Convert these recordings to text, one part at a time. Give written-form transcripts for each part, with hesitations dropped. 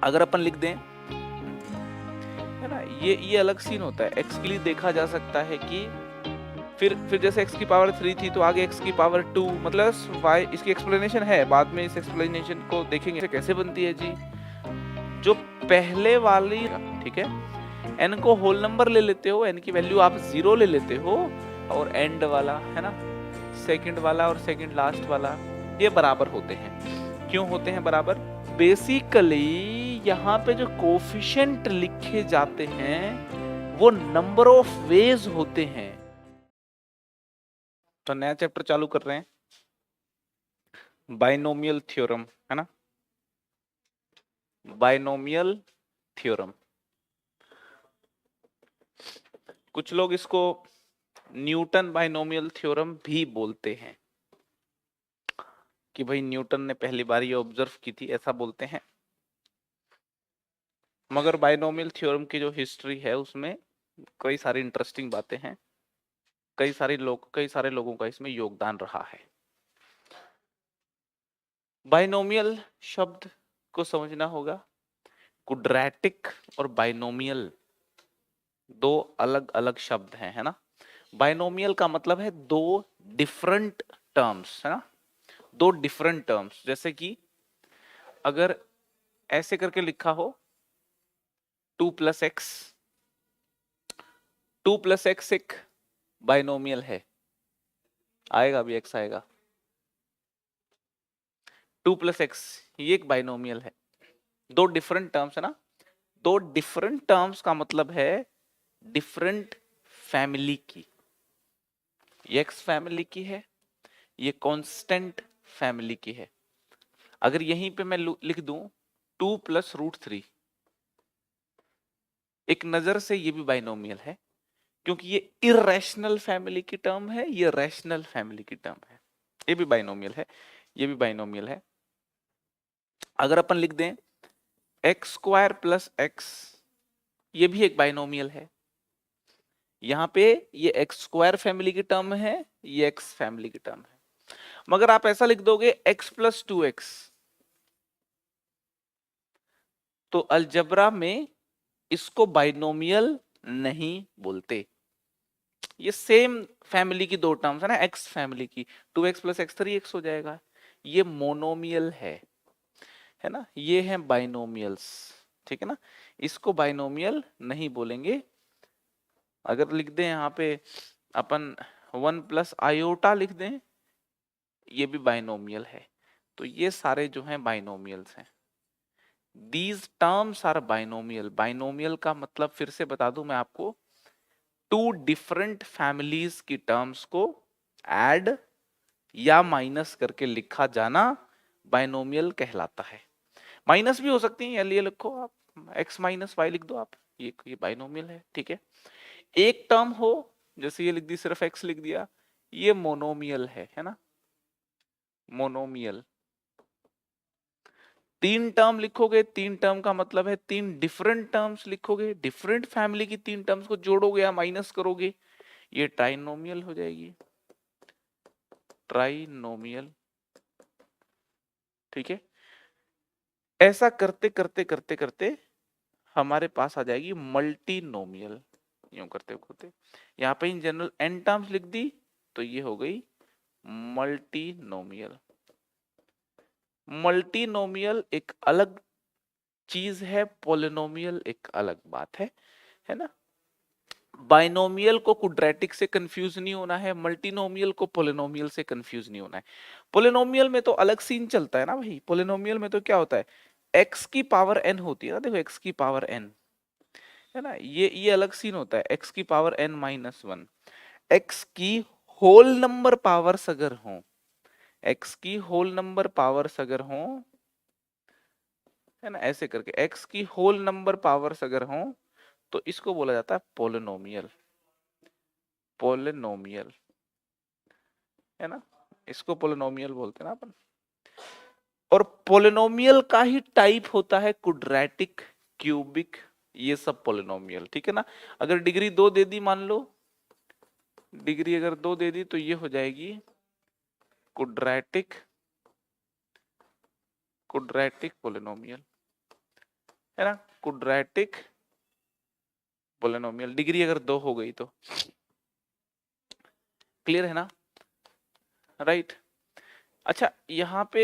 अगर अपन लिख दें, है ना, ये अलग सीन होता है। x के लिए देखा जा सकता है कि फिर जैसे x की पावर 3 थी तो आगे x की पावर 2, मतलब y, इसकी एक्सप्लेनेशन है, बाद में इस एक्सप्लेनेशन को देखेंगे कैसे बनती है जी। जो पहले वाली, ठीक है, n को होल नंबर ले लेते हो, n की वैल्यू आप 0 ले लेते हो, और एंड वाला, है ना, सेकंड वाला और सेकंड लास्ट वाला, ये बराबर होते हैं। क्यों होते हैं बराबर? बेसिकली यहाँ पे जो कोफिशिएंट लिखे जाते हैं वो नंबर ऑफ वेज होते हैं। तो नया चैप्टर चालू कर रहे हैं, बाइनोमियल थ्योरम, है ना, बाइनोमियल थ्योरम। कुछ लोग इसको न्यूटन बाइनोमियल थ्योरम भी बोलते हैं, कि भाई न्यूटन ने पहली बार ये ऑब्जर्व की थी, ऐसा बोलते हैं। मगर बाइनोमियल थ्योरम की जो हिस्ट्री है उसमें कई सारी इंटरेस्टिंग बातें हैं, कई सारे लोगों का इसमें योगदान रहा है। बाइनोमियल शब्द को समझना होगा। क्वाड्रेटिक और बाइनोमियल दो अलग अलग शब्द हैं, है ना। बाइनोमियल का मतलब है दो डिफरेंट टर्म्स, है ना, दो डिफरेंट टर्म्स। जैसे कि अगर ऐसे करके लिखा हो 2 + x, 2 + x एक बाइनोमियल है, आएगा अभी x आएगा, 2 + x ये एक बाइनोमियल है। दो डिफरेंट टर्म्स है ना, दो डिफरेंट टर्म्स का मतलब है डिफरेंट फैमिली की। ये x फैमिली की है, ये कांस्टेंट फैमिली की है। अगर यहीं पे मैं लिख दूं 2 + √3, एक नजर से ये भी बाइनोमियल है, क्योंकि ये इरेशनल फैमिली की टर्म है, ये रैशनल फैमिली की टर्म है। ये भी बाइनोमियल है, ये भी बाइनोमियल है। अगर अपन लिख दें x² + x, ये भी एक बाइनोमियल है। यहाँ पे ये x² फैमिली की टर्म है, ये x फैमिली की टर्म है। मगर आप ऐसा लिख दोगे x + 2x, तो अलजबरा में इसको बाइनोमियल नहीं बोलते। ये सेम फैमिली की दो टर्म्स है ना, x फैमिली की, 2x + x 3x हो जाएगा, ये मोनोमियल है ना, ये है बाइनोमियल्स, ठीक है ना, इसको बाइनोमियल नहीं बोलेंगे। अगर लिख दें यहाँ पे अपन 1 + आयोटा लिख दें, ये भी बाइनोमियल है। तो ये सारे जो हैं बाइनोमियल्स हैं। These terms are binomial. Binomial का मतलब फिर से बता दूं मैं आपको, टू डिफरेंट फैमिलीज की टर्म्स को ऐड या माइनस करके लिखा जाना बाइनोमियल कहलाता है। माइनस भी हो सकती है, ये लिखो आप x - y लिख दो आप, ये बाइनोमियल है, ठीक है। एक टर्म हो, जैसे ये लिख दी, सिर्फ x लिख दिया, ये मोनोमियल है ना, मोनोमियल। तीन टर्म लिखोगे, तीन टर्म का मतलब है तीन डिफरेंट टर्म्स लिखोगे, डिफरेंट फैमिली की तीन टर्म्स को जोड़ोगे या माइनस करोगे, ये ट्राइनोमियल हो जाएगी, ट्राइनोमियल, ठीक है। ऐसा करते करते करते करते हमारे पास आ जाएगी मल्टीनोमियल। यूं करते करते यहाँ पे इन जनरल n टर्म्स लिख दी, तो ये हो गई मल्टीनोमियल। मल्टीनोमियल एक अलग चीज है, पोलिनोमियल एक अलग बात है ना। बाइनोमियल को क्वाड्रेटिक से कंफ्यूज नहीं होना है, मल्टीनोमियल को पोलिनोमियल से कंफ्यूज नहीं होना है। पोलिनोमियल में तो अलग सीन चलता है ना भाई, पोलिनोमियल में तो क्या होता है, x की पावर n होती है ना, देखो x की पावर n, है ना, ये अलग सीन होता है, x की पावर n - 1, x की होल नंबर पावर्स अगर हो, x की होल नंबर पावर्स अगर हो, है ना, ऐसे करके x की होल नंबर पावर्स अगर हो, तो इसको बोला जाता है पोलिनोमियल, पोलिनोमियल, है ना, इसको पोलिनोमियल बोलते हैं ना अपन। और पोलिनोमियल का ही टाइप होता है क्वाड्रेटिक, क्यूबिक, ये सब पोलिनोमियल, ठीक है ना। अगर डिग्री 2 दे दी, मान लो डिग्री अगर 2 दे दी, तो ये हो जाएगी क्वाड्रेटिक, क्वाड्रेटिक पोलिनोमियल। है ना, क्वाड्रेटिक पोलिनोमियल, डिग्री अगर 2 हो गई तो। क्लियर है ना, राइट। अच्छा, यहाँ पे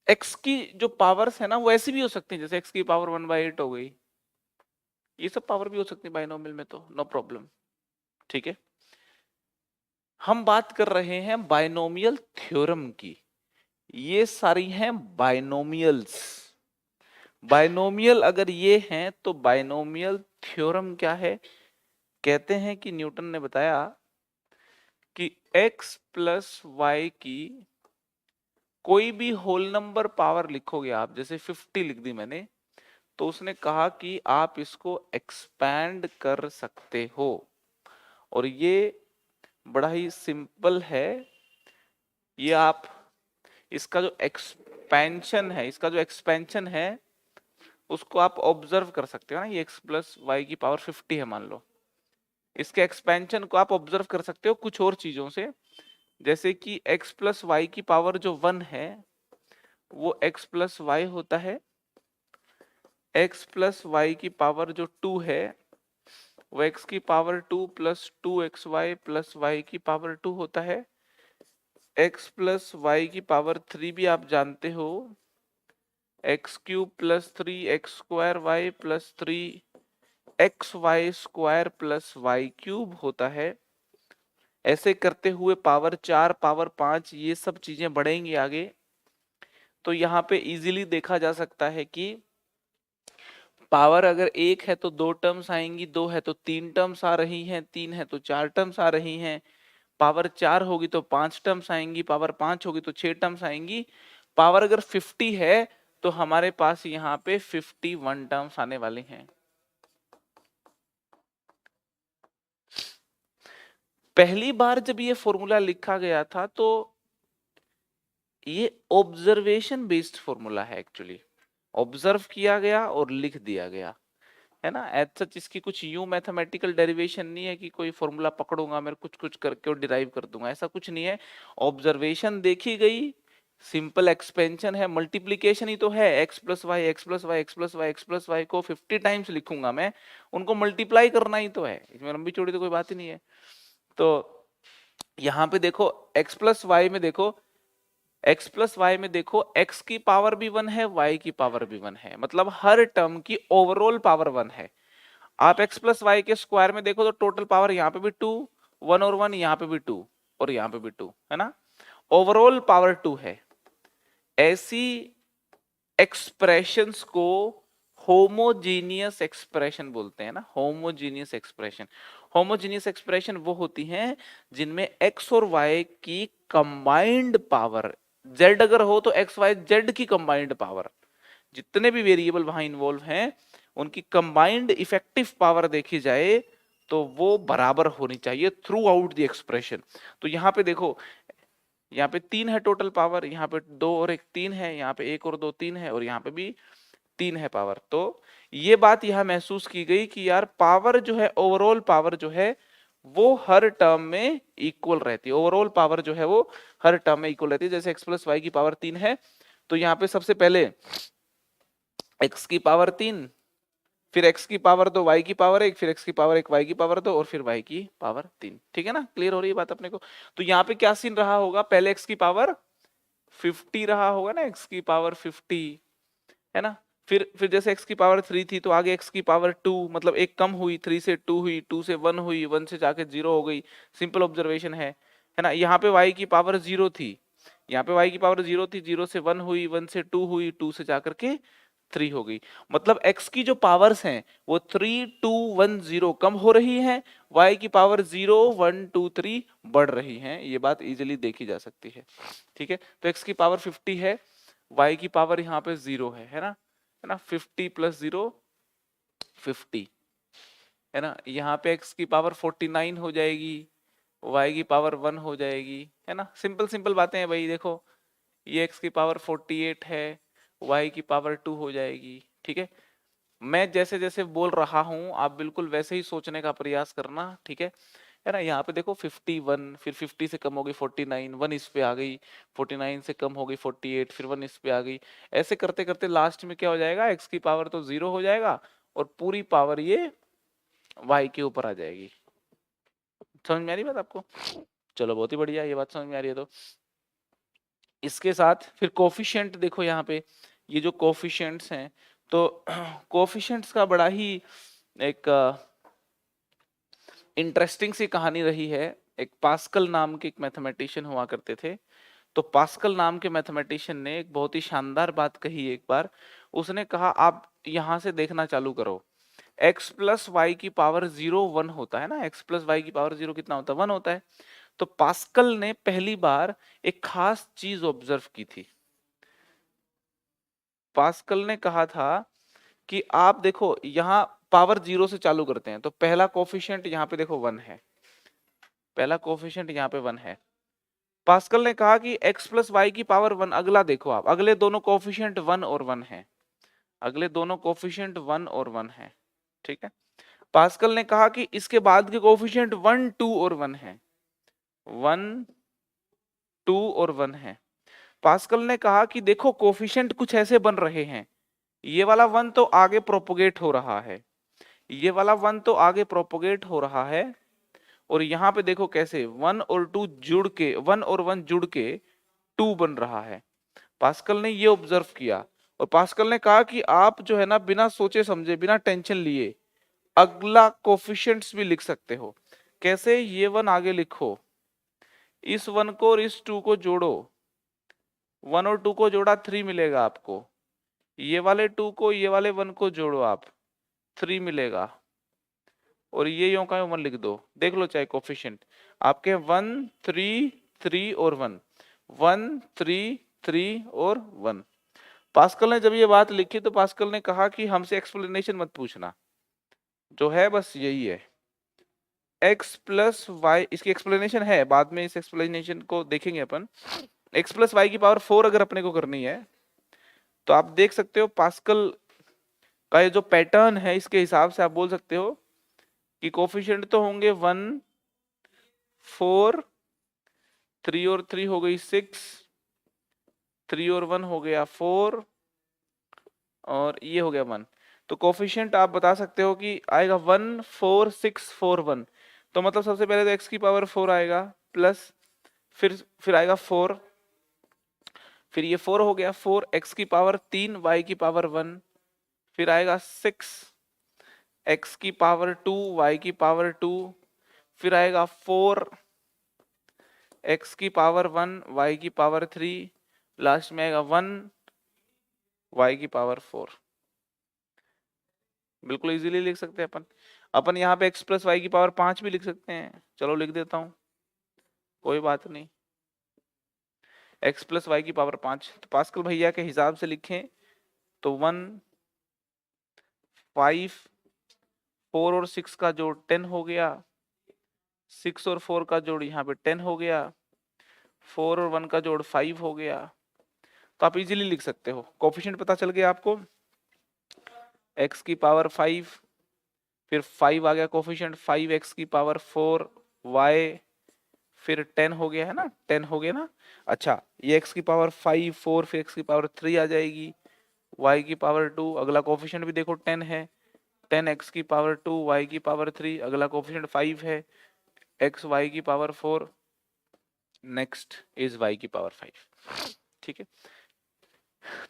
x की जो पावर्स है ना वो ऐसी भी हो सकती है, जैसे x की पावर 1/8 हो गई, ये सब पावर भी हो सकती है बाइनोमियल में, तो नो प्रॉब्लम। ठीक है, हम बात कर रहे हैं बाइनोमियल थ्योरम की। ये सारी हैं बाइनोमियल्स। बाइनोमियल अगर ये हैं तो बाइनोमियल थ्योरम क्या है? कहते हैं कि न्यूटन ने बताया कि x प्लस वाई की कोई भी होल नंबर पावर लिखोगे आप, जैसे 50 लिख दी मैंने, तो उसने कहा कि आप इसको एक्सपैंड कर सकते हो। और ये बड़ा ही सिंपल है, ये आप इसका जो एक्सपेंशन है उसको आप ऑब्जर्व कर सकते हो ना। ये x प्लस वाई की पावर 50 है मान लो, इसके एक्सपेंशन को आप ऑब्जर्व कर सकते हो कुछ और चीजों से, जैसे कि x प्लस वाई की पावर जो 1 है वो x प्लस वाई होता है, x प्लस वाई की पावर जो 2 है वो x की power 2 plus 2xy plus y की पावर 2 होता है, x प्लस वाई की पावर 3 भी आप जानते हो, x cube plus 3x² y plus 3xy² plus y cube होता है। ऐसे करते हुए पावर 4 पावर 5 ये सब चीजें बढ़ेंगी आगे। तो यहाँ पे इजीली देखा जा सकता है कि पावर अगर 1 है तो 2 टर्म्स आएंगी, 2 है तो 3 टर्म्स आ रही हैं, 3 है तो 4 टर्म्स आ रही हैं, पावर 4 होगी तो 5 टर्म्स आएंगी, पावर 5 होगी तो 6 टर्म्स आएंगी। पावर अगर 50 है तो हमारे पास यहाँ पे 51 टर्म्स आने वाले हैं। पहली बार जब ये फॉर्मूला लिखा गया था तो ये ऑब्जर्वेशन बेस्ड फॉर्मूला है, एक्चुअली ऑब्जर्व किया गया और लिख दिया गया है ना। एज सच इसकी कुछ यूं मैथमेटिकल डेरिवेशन नहीं है कि कोई फॉर्मूला पकड़ूंगा मैं कुछ कुछ करके और डिराइव कर दूंगा, ऐसा कुछ नहीं है। ऑब्जर्वेशन देखी गई, सिंपल एक्सपेंशन है, मल्टीप्लीकेशन ही तो है, x plus y x plus y x plus y x plus y को 50 टाइम्स लिखूंगा मैं, उनको मल्टीप्लाई करना ही तो है, इसमें लंबी चौड़ी तो कोई बात ही नहीं है। तो यहाँ पे देखो x प्लस वाई में देखो, x प्लस वाई में देखो x की पावर भी 1 है, y की पावर भी 1 है, मतलब हर टर्म की ओवरऑल पावर 1 है। आप x प्लस वाई के स्क्वायर में देखो तो टोटल पावर यहाँ पे भी 2, 1 और 1, यहाँ पे भी 2 और यहाँ पे भी 2 है ना, ओवरऑल पावर 2 है। ऐसी एक्सप्रेशंस को होमोजीनियस एक्सप्रेशन बोलते हैं ना, होमोजीनियस एक्सप्रेशन। होमोजीनियस एक्सप्रेशन वो होती हैं जिनमें x और y की कंबाइंड पावर, z अगर हो तो x y z की कंबाइंड पावर, जितने भी वेरिएबल वहां इन्वॉल्व हैं उनकी कंबाइंड इफेक्टिव पावर देखी जाए तो वो बराबर होनी चाहिए थ्रू आउट द एक्सप्रेशन। तो यहाँ पे देखो, यहाँ पे 3 है टोटल पावर, यहाँ पे 2 और 1 3 है, यहाँ पे 1 और 2 3 है, और यहाँ पे भी 3 है पावर। तो ये बात यहाँ महसूस की गई कि यार पावर जो है, ओवरऑल पावर जो है वो हर टर्म में इक्वल रहती है, ओवरऑल पावर जो है वो हर टर्म में इक्वल रहती है। जैसे x प्लस वाई की पावर 3 है तो यहाँ पे सबसे पहले x की पावर 3, फिर x की पावर 2 y की पावर 1, फिर x की पावर 1 y की पावर 2 और फिर y की पावर 3। ठीक है ना, क्लियर हो रही है बात अपने को। तो यहाँ पे क्या सीन रहा होगा, पहले x की पावर 50 रहा होगा ना, x की पावर 50 है ना, फिर जैसे x की पावर 3 थी तो आगे x की पावर 2, मतलब एक कम हुई, 3 से 2 हुई, 2 से 1 हुई, 1 से जाके 0 हो गई, सिंपल ऑब्जर्वेशन है ना। यहाँ पे y की पावर 0 थी, यहाँ पे y की पावर 0 थी, 0 से 1 हुई, 1 से 2 हुई, 2 से जाकर के 3 हो गई, मतलब x की जो पावर्स हैं वो 3 2 1 0 कम हो रही हैं, y की पावर 0 1 2 3 बढ़ रही हैं। ये बात इजीली देखी जा सकती है। ठीक है, तो x की पावर 50 है, y की पावर यहाँ पे 0 है ना, 50 प्लस 0 50 है ना, यहाँ पे x की पावर 49 हो जाएगी, y की पावर 1 हो जाएगी, है ना। सिंपल सिंपल बातें हैं भाई, देखो ये x की पावर 48 है, y की पावर 2 हो जाएगी। ठीक है, मैं जैसे जैसे बोल रहा हूं आप बिल्कुल वैसे ही सोचने का प्रयास करना। ठीक है, है ना। यहाँ पे देखो 51, फिर 50 से कम हो गई 49, 1 इस पे आ गई, 49 से कम हो गई 48, फिर 1 इस पे आ गई। ऐसे करते करते लास्ट में क्या हो जाएगा, x की पावर तो 0 हो जाएगा और पूरी पावर ये y के ऊपर आ जाएगी। समझ में आ रही बात आपको? चलो बहुत ही बढ़िया, ये बात समझ में आ रही है। तो इसके साथ फिर कोफिशिएंट देखो यहाँ पे, ये जो कोफिशिएंट्स हैं, तो कोफिशिएंट्स का बड़ा ही एक इंटरेस्टिंग सी कहानी रही है। एक पास्कल नाम के एक मैथमेटिशियन हुआ करते थे। तो पास्कल नाम के मैथमेटिशियन ने एक बहुत ही शानदार बात कही एक बार। उसने कहा आप यहां से देखना चालू करो, x प्लस वाई की पावर 0 1 होता है ना, x प्लस वाई की पावर 0 कितना होता है, 1 होता है। तो पास्कल ने पहली बार एक खास चीज ऑब्जर्व की थी। पास्कल ने कहा था कि आप देखो यहाँ पावर 0 से चालू करते हैं, तो पहला कोफिशिएंट यहाँ पे देखो 1 है, पहला कोफिशिएंट यहाँ पे 1 है। पास्कल ने कहा कि x प्लस वाई की पावर 1, अगला देखो आप, अगले दोनों कोफिशिएंट 1 और 1 है, अगले दोनों कोफिशिएंट 1 और 1 है, ठीक है। पास्कल ने कहा कि इसके बाद के कोफिशिएंट 1 2 और 1 है, 1 2 और 1 है। पास्कल ने कहा कि देखो कोफिशिएंट कुछ ऐसे बन रहे हैं, ये वाला 1 तो आगे प्रोपोगेट हो रहा है, ये वाला 1 तो आगे प्रोपोगेट हो रहा है, और यहाँ पे देखो कैसे 1 और 2 जुड़ के, 1 और 1 जुड़ के 2 बन रहा है। पास्कल ने ये ऑब्जर्व किया, और पास्कल ने कहा कि आप जो है ना बिना सोचे समझे, बिना टेंशन लिए अगला कोफिशिएंट्स भी लिख सकते हो। कैसे? ये 1 आगे लिखो, इस 1 को और इस 2 को जोड़ो, 1 और 2 को जोड़ा 3 मिलेगा आपको, ये वाले 2 को ये वाले 1 को जोड़ो आप, 3 मिलेगा, और ये यूं का 1 लिख दो। देख लो चाहे कोफिशिएंट आपके 1 3 3 और 1, 1 3 3 और 1। पास्कल ने जब ये बात लिखी तो पास्कल ने कहा कि हमसे एक्सप्लेनेशन मत पूछना, जो है बस यही है, x प्लस वाई, इसकी एक्सप्लेनेशन है बाद में, इस एक्सप्लेनेशन को देखेंगे अपन। x प्लस वाई की पावर 4 अगर अपने को करनी है, तो आप देख सकते हो पास्कल का ये जो पैटर्न है, इसके हिसाब से आप बोल सकते हो कि कोफिशिएंट तो होंगे 1 4, 3 और 3 हो गई 6, 3 और 1 हो गया 4, और ये हो गया 1। तो कोफिशिएंट आप बता सकते हो कि आएगा 1 4 6 4 1। तो मतलब सबसे पहले तो x की पावर 4 आएगा, प्लस फिर आएगा 4, फिर ये 4 हो गया 4, x की पावर 3 y की पावर 1, फिर आएगा 6 x की पावर 2 y की पावर 2, फिर आएगा 4 x की पावर 1 y की पावर 3, लास्ट में आएगा 1 y की पावर 4। बिल्कुल इजीली लिख सकते हैं अपन। अपन यहाँ पे x प्लस वाई की पावर 5 भी लिख सकते हैं, चलो लिख देता हूं, कोई बात नहीं। x प्लस वाई की पावर 5, तो पास्कल भैया के हिसाब से लिखें तो 1 5 4 और 6 का जोड़ 10 हो गया, 6 और 4 का जोड़ यहाँ पे 10 हो गया, 4 और 1 का जोड़ 5 हो गया। तो आप इजीली लिख सकते हो, कोफिशिएंट पता चल गया आपको, x की पावर 5, फिर 5 आ गया कोफिशिएंट, 5x की पावर 4 y, फिर 10 हो गया है ना, 10 हो गया ना। अच्छा, ये x की पावर 5 4, फिर x की पावर 3 आ जाएगी, y की पावर 2, अगला कोफिशिएंट भी देखो 10 है, 10 x की पावर 2 y की पावर 3, अगला कोफिशिएंट 5 है, x y की पावर 4, नेक्स्ट इज y की पावर 5। ठीक है,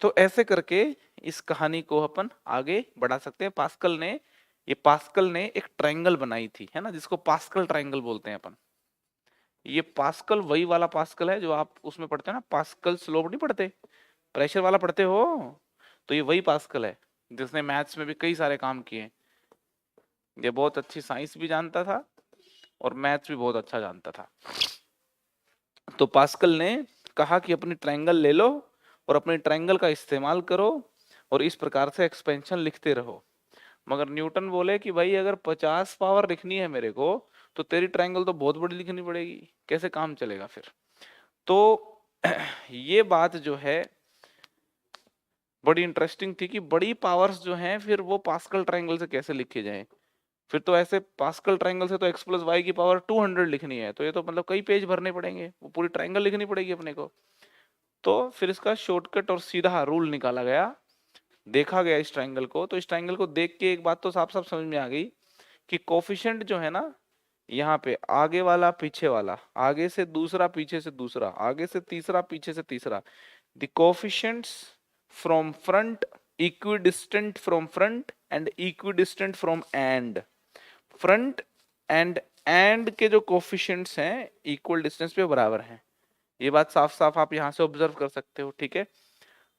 तो ऐसे करके इस कहानी को अपन आगे बढ़ा सकते हैं। पास्कल ने एक ट्रायंगल बनाई थी, है ना, जिसको पास्कल ट्रायंगल बोलते हैं अपन। ये पास्कल वही वाला पास्कल है जो आप उसमें पढ़ते हैं ना, पास्कल स्लोप नहीं पढ़ते, प्रेशर वाला पढ़ते हो, तो ये वही पास्कल है जिसने मैथ्स में भी कई सारे काम किए। ये बहुत अच्छी साइंस भी जानता था और मैथ्स भी बहुत अच्छा जानता था। तो पास्कल ने कहा कि अपनी ट्रायंगल ले लो और अपने ट्रायंगल का इस्तेमाल करो और इस प्रकार से एक्सपेंशन लिखते रहो। मगर न्यूटन बोले कि भाई अगर 50 पावर लिखनी है मेरे को, तो तेरी ट्रायंगल तो बहुत बड़ी लिखनी पड़ेगी, कैसे काम चलेगा फिर। तो ये बात जो है बड़ी इंटरेस्टिंग थी कि बड़ी पावर्स जो हैं फिर वो पास्कल ट्रायंगल से कैसे लिखे जाएं। फिर तो ऐसे पास्कल ट्रायंगल से तो x प्लस वाई की पावर 200 लिखनी है, तो ये तो मतलब कई पेज भरने पड़ेंगे, वो पूरी ट्रायंगल लिखनी पड़ेगी अपने को। तो फिर इसका शॉर्टकट और सीधा रूल निकाला गया, देखा गया इस ट्रायंगल को। तो इस ट्रायंगल को देख के एक बात तो साफ साफ समझ में आ गई कि कोफिशिएंट जो है ना, यहाँ पे आगे वाला पीछे वाला, आगे से दूसरा पीछे से दूसरा, आगे से तीसरा पीछे से तीसरा, the coefficients from front equidistant from front end equidistant from and. Front end के जो कोफिशिएंट्स हैं इक्वल डिस्टेंस पे बराबर हैं, ये बात साफ साफ आप यहां से ऑब्जर्व कर सकते हो, ठीक है।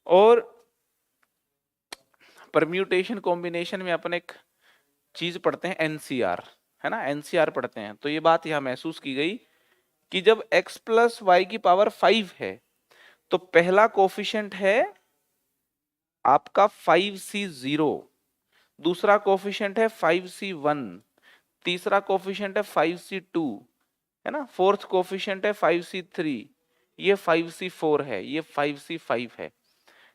और परम्यूटेशन कॉम्बिनेशन में अपन एक चीज पढ़ते हैं एनसीआर, है ना, एनसीआर पढ़ते हैं। तो ये बात यहां महसूस की गई कि जब x प्लस वाई की पावर 5 है तो पहला कोफिशिएंट है आपका 5c0, दूसरा कोफिशिएंट है 5c1, तीसरा कोफिशिएंट है 5c2, है ना, फोर्थ कोफिशिएंट है 5c3, ये 5c4 है, ये 5c5 है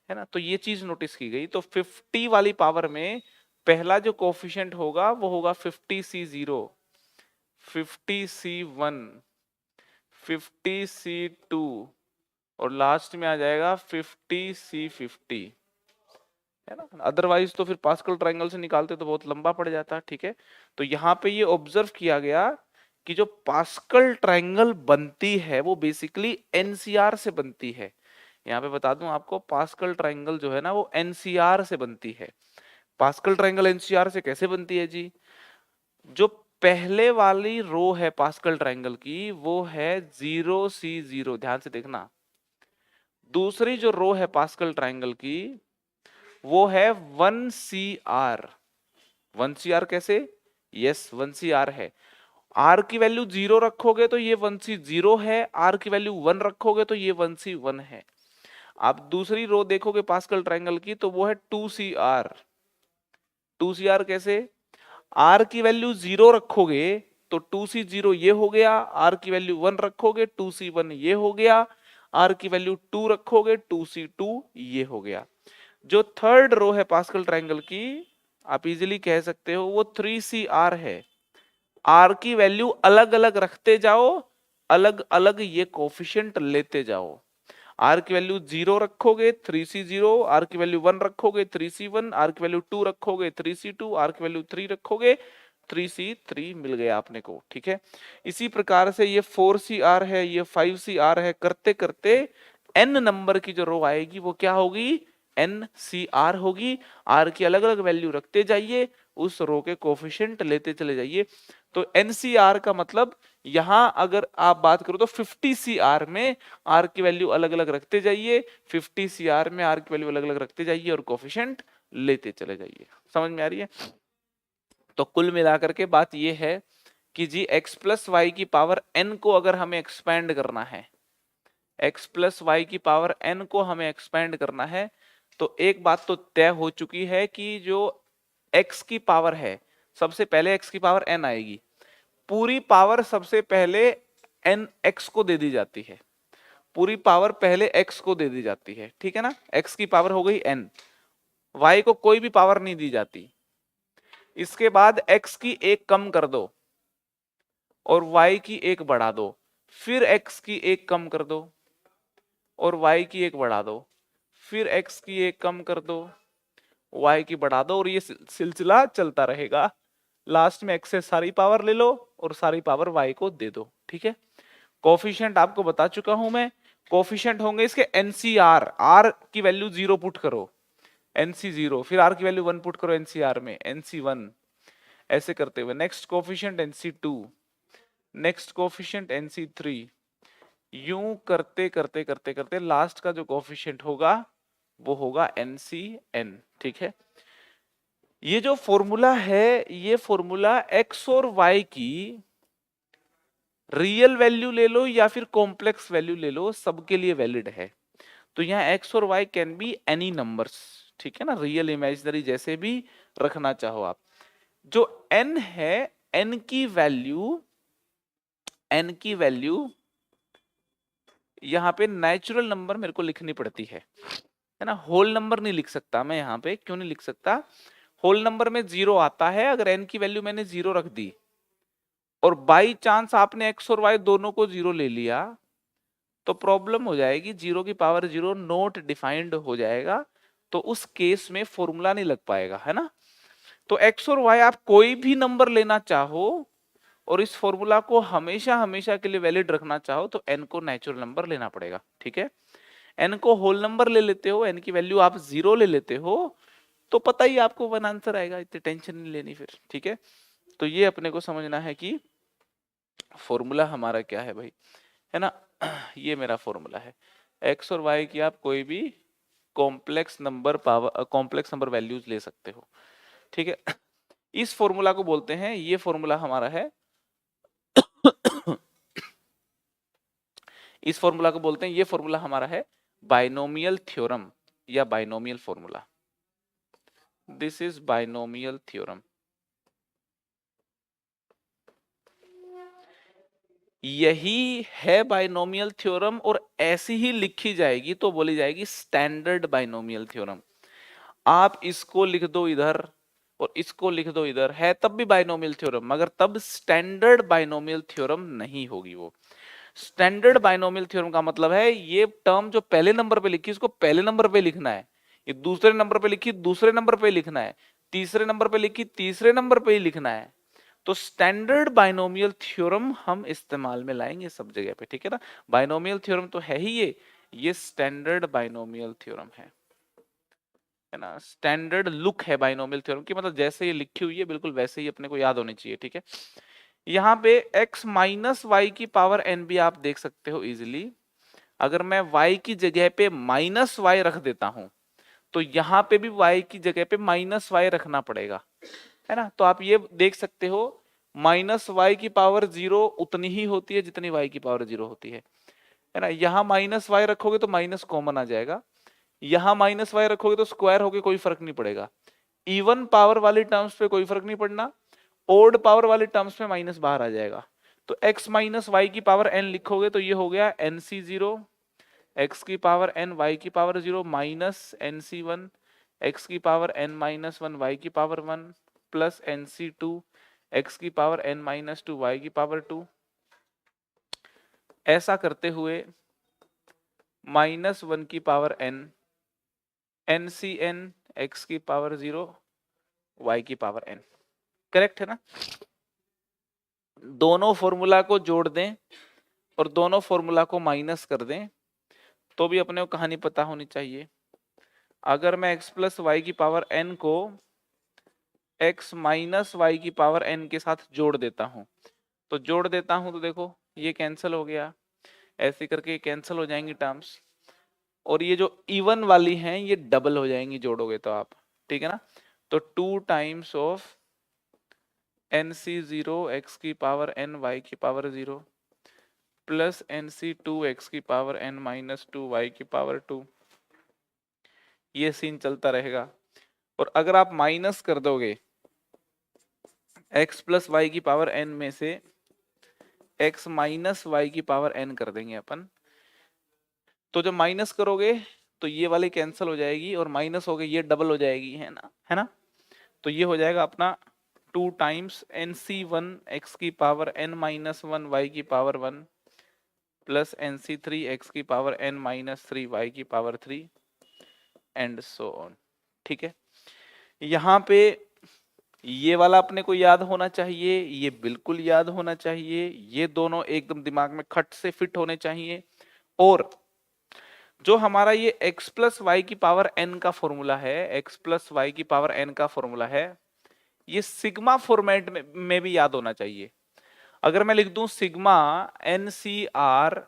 ना। तो ये चीज नोटिस की गई। तो 50 वाली पावर में पहला जो कोफिशिएंट होगा वो होगा 50c0, 50c1, 50c2 और लास्ट में आ जाएगा 50c50, है ना। अदरवाइज तो फिर पास्कल ट्रायंगल से निकालते तो बहुत लंबा पड़ जाता, ठीक है। तो यहाँ पे ये ऑब्जर्व किया गया कि जो पास्कल ट्रायंगल बनती है वो बेसिकली एनसीआर से बनती है। यहाँ पे बता दूं आपको, पास्कल ट्रायंगल जो है ना वो एनसीआर से बनती है। पास्कल ट्रायंगल एनसीआर से कैसे बनती है जी? जो पहले वाली रो है पास्कल ट्रायंगल की वो है 0c0, ध्यान से देखना। दूसरी जो रो है पास्कल ट्रायंगल की वो है 1cr। 1cr कैसे? यस 1cr है। r की वैल्यू 0 रखोगे तो ये 1c0 है, r की वैल्यू 1 रखोगे तो ये 1c1 है। आप दूसरी रो देखोगे पास्कल ट्रायंगल की तो वो है 2cr। 2cr कैसे? r की वैल्यू 0 रखोगे तो 2c0 ये हो गया, r की वैल्यू 1 रखोगे 2c1 ये हो गया, r की वैल्यू 2 रखोगे 2c2 ये हो गया। जो थर्ड रो है पास्कल ट्रायंगल की आप इजीली कह सकते हो वो 3cr है। r की वैल्यू अलग अलग रखते जाओ, अलग अलग ये कोफिशिएंट लेते जाओ। r की वैल्यू 0 रखोगे 3c0, r की वैल्यू 1 रखोगे 3c1, r की वैल्यू 2 रखोगे 3c2, r की वैल्यू 3 रखोगे 3c3 मिल गया आपने को, ठीक है। इसी प्रकार से ये 4cr है, ये 5cr है, करते करते n नंबर की जो रो आएगी वो क्या होगी? NCR होगी। r की अलग अलग वैल्यू रखते जाइए, उस रो के कोफिशिएंट लेते चले जाइए। तो NCR का मतलब यहां अगर आप बात करो तो 50cr में r की वैल्यू अलग अलग रखते जाइए, 50cr में r की वैल्यू अलग अलग रखते जाइए और कोफिशिएंट लेते चले जाइए। समझ में आ रही है? तो कुल मिलाकर के बात यह है कि जी x प्लस वाई की पावर n को अगर हमें एक्सपैंड करना है, x प्लस वाई की पावर n को हमें एक्सपैंड करना है, तो एक बात तो तय हो चुकी है कि जो x की पावर है सबसे पहले x की पावर n आएगी। पूरी पावर सबसे पहले n x को दे दी जाती है, पूरी पावर पहले x को दे दी जाती है, ठीक है ना। x की पावर हो गई n, y को कोई भी पावर नहीं दी जाती। इसके बाद x की एक कम कर दो और y की एक बढ़ा दो, फिर x की एक कम कर दो और y की एक बढ़ा दो, फिर x की एक कम कर दो, y की बढ़ा दो, और ये सिलसिला चलता रहेगा। लास्ट में x से सारी पावर ले लो और सारी पावर y को दे दो, ठीक है। कोफिशिएंट आपको बता चुका हूं मैं, कोफिशिएंट होंगे इसके NCR, r की वैल्यू 0 पुट करो NC0, फिर r की वैल्यू 1 पुट करो NCR में NC1, ऐसे करते हुए next coefficient NC2, next coefficient NC3, यूं करते करते करते करते लास्ट का जो कोफिशिएंट होगा वो होगा NCN, ठीक है। ये जो फॉर्मूला है ये फॉर्मूला x और y की रियल वैल्यू ले लो या फिर कॉम्प्लेक्स वैल्यू ले लो, सबके लिए वैलिड है। तो यहाँ x और y can be any numbers, ठीक है ना, रियल इमेजिनरी जैसे भी रखना चाहो आप। जो n है n की वैल्यू यहाँ पे नेचुरल नंबर मेरे को लिखनी पड़ती है ना, होल नंबर नहीं लिख सकता मैं यहाँ पे। क्यों नहीं लिख सकता? होल नंबर में जीरो आता है अगर एन की वैल्यू मैंने जीरो रख दी और बाई चांस आपने एक्स और वाई दोनों को जीरो ले लिया तो प्रॉब्लम हो जाएगी, जीरो की पावर जीरो नोट डिफाइंड हो जाएगा, तो उस केस में फॉर्मूला नहीं लग पाएगा, है ना। तो एक्स और वाई आप कोई भी नंबर लेना चाहो और इस फॉर्मूला को हमेशा हमेशा के लिए वैलिड रखना चाहो तो एन को नेचुरल नंबर लेना पड़ेगा, ठीक है। एन को होल नंबर ले लेते हो, एन की वैल्यू आप जीरो ले लेते हो तो पता ही आपको वन आंसर आएगा, इतनी टेंशन नहीं लेनी फिर, ठीक है। तो ये अपने को समझना है कि फॉर्मूला हमारा क्या है भाई, है ना। ये मेरा फॉर्मूला है, एक्स और वाई की आप कोई भी complex number power complex number values ले सकते हो, ठीक है। इस फॉर्मूला को बोलते हैं, ये फॉर्मूला हमारा है इस फॉर्मूला को बोलते हैं, ये फॉर्मूला हमारा है बाइनोमियल थ्योरम या binomial formula. This is binomial theorem. यही है बाइनोमियल थ्योरम और ऐसी ही लिखी जाएगी तो बोली जाएगी स्टैंडर्ड बाइनोमियल थ्योरम। आप इसको लिख दो इधर और इसको लिख दो इधर, है तब भी बाइनोमियल थ्योरम, मगर तब स्टैंडर्ड बाइनोमियल थ्योरम नहीं होगी वो। स्टैंडर्ड बाइनोमियल थ्योरम का मतलब है ये टर्म जो पहले नंबर पे लिखी इसको पहले नंबर पे लिखना है, ये दूसरे नंबर पे लिखी दूसरे नंबर पे लिखना है, तीसरे नंबर पे लिखी तीसरे नंबर पे ही लिखना है। तो स्टैंडर्ड बाइनोमियल थ्योरम हम इस्तेमाल में लाएंगे सब जगह पे, ठीक है ना। बाइनोमियल थ्योरम तो है ही ये स्टैंडर्ड बाइनोमियल थ्योरम है ना। स्टैंडर्ड लुक है बाइनोमियल थ्योरम की, मतलब जैसे ये लिखी हुई है बिल्कुल वैसे ही अपने को याद होनी चाहिए, ठीक है। यहाँ पे x माइनस वाई की पावर n भी आप देख सकते हो इजिली। अगर मैं y की जगह पे माइनस वाई रख देता हूं तो यहाँ पे भी y की जगह पे माइनस वाई रखना पड़ेगा, है ना। तो आप ये देख सकते हो माइनस वाई की पावर जीरो उतनी ही होती है जितनी y की पावर जीरो होती है ना। यहाँ माइनस वाई रखोगे तो माइनस कॉमन आ जाएगा, यहाँ माइनस वाई रखोगे तो स्क्वायर होके कोई फर्क नहीं पड़ेगा। इवन पावर वाली टर्म्स पे कोई फर्क नहीं पड़ना, ओड पावर वाले टर्म्स में माइनस बाहर आ जाएगा। तो x माइनस वाई की पावर n लिखोगे तो ये हो गया nc जीरो, x की पावर n y की power zero minus nc one, x की power n minus one y की power one plus nc two, x की power n minus two y की पावर टू। ऐसा करते हुए माइनस वन की पावर n, ncn x की पावर जीरो y की पावर n, करेक्ट है ना। दोनों फॉर्मूला को जोड़ दें और दोनों फॉर्मूला को माइनस कर दें तो भी अपने को कहानी पता होनी चाहिए। अगर मैं x प्लस वाई की पावर n को x माइनस वाई की पावर n के साथ जोड़ देता हूं तो देखो ये कैंसिल हो गया, ऐसे करके कैंसिल हो जाएंगी टर्म्स, और ये जो इवन वाली हैं ये डबल हो जाएंगी जोड़ोगे तो आप, ठीक है ना। तो two times of nc0 x की पावर n y की power zero plus nc2 x की power n minus two y की पावर टू, ये सीन चलता रहेगा। और अगर आप माइनस कर दोगे x प्लस वाई की पावर n में से x माइनस वाई की पावर n कर देंगे अपन, तो जब माइनस करोगे तो ये वाली कैंसिल हो जाएगी और माइनस हो गई ये डबल हो जाएगी, है ना। तो ये हो जाएगा अपना टू टाइम्स nc1 x की power n minus one y की power one plus nc3 x की power n minus three y की power three and so on, ठीक है। यहाँ पे ये वाला अपने को याद होना चाहिए, ये बिल्कुल याद होना चाहिए, ये दोनों एकदम दिमाग में खट से फिट होने चाहिए। और जो हमारा ये x प्लस वाई की पावर n का फॉर्मूला है, x प्लस वाई की पावर n का फॉर्मूला है, ये सिग्मा फॉर्मेट में भी याद होना चाहिए। अगर मैं लिख दूं sigma n C r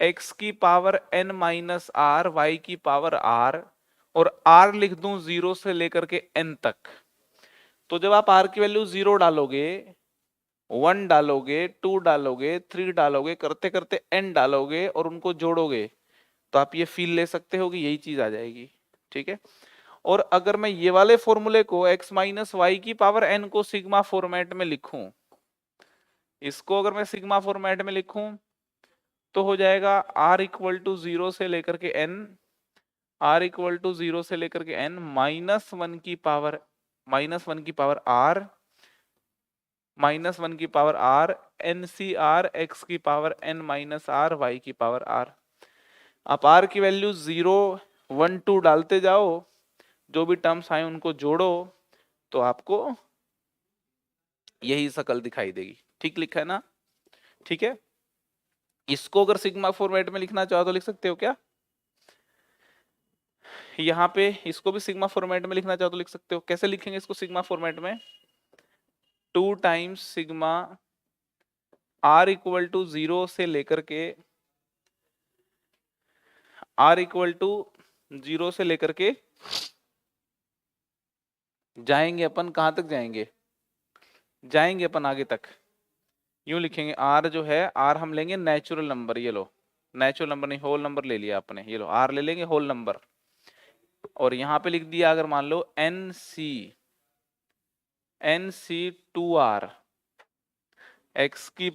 x की power n minus r y की पावर r, और r लिख दूं जीरो से लेकर के n तक, तो जब आप r की वैल्यू जीरो डालोगे, वन डालोगे, टू डालोगे, थ्री डालोगे, करते करते n डालोगे और उनको जोड़ोगे तो आप ये फील ले सकते हो कि यही चीज आ जाएगी, ठीक है। और अगर मैं ये वाले फॉर्मूले को x माइनस वाई की पावर n को सिग्मा फॉर्मेट में लिखूं, इसको अगर मैं सिग्मा फॉर्मेट में लिखूं तो हो जाएगा r इक्वल टू जीरो से लेकर के n r इक्वल टू 0 से लेकर के n -1 की पावर r -1 की पावर r NCR x की power n minus r y की पावर r। आप r की वैल्यू 0 1 2 डालते जाओ, जो भी टर्म्स आए उनको जोड़ो तो आपको यही शकल दिखाई देगी। ठीक लिखा है ना? ठीक है, इसको अगर सिग्मा फॉर्मेट में लिखना चाहो तो लिख सकते हो क्या? यहाँ पे इसको भी सिग्मा फॉर्मेट में लिखना चाहो तो लिख सकते हो। कैसे लिखेंगे इसको सिग्मा फॉर्मेट में? 2 times sigma r equal to 0 से लेकर के r इक्वल टू 0 से लेकर के जाएंगे अपन, कहां तक जाएंगे? जाएंगे अपन आगे तक। यूं लिखेंगे r जो है, r हम लेंगे नेचुरल नंबर, ये लो नेचुरल नंबर नहीं होल नंबर ले लिया आपने, ये लो r ले लेंगे होल नंबर, और यहां पे लिख दिया अगर मान लो NC2R x की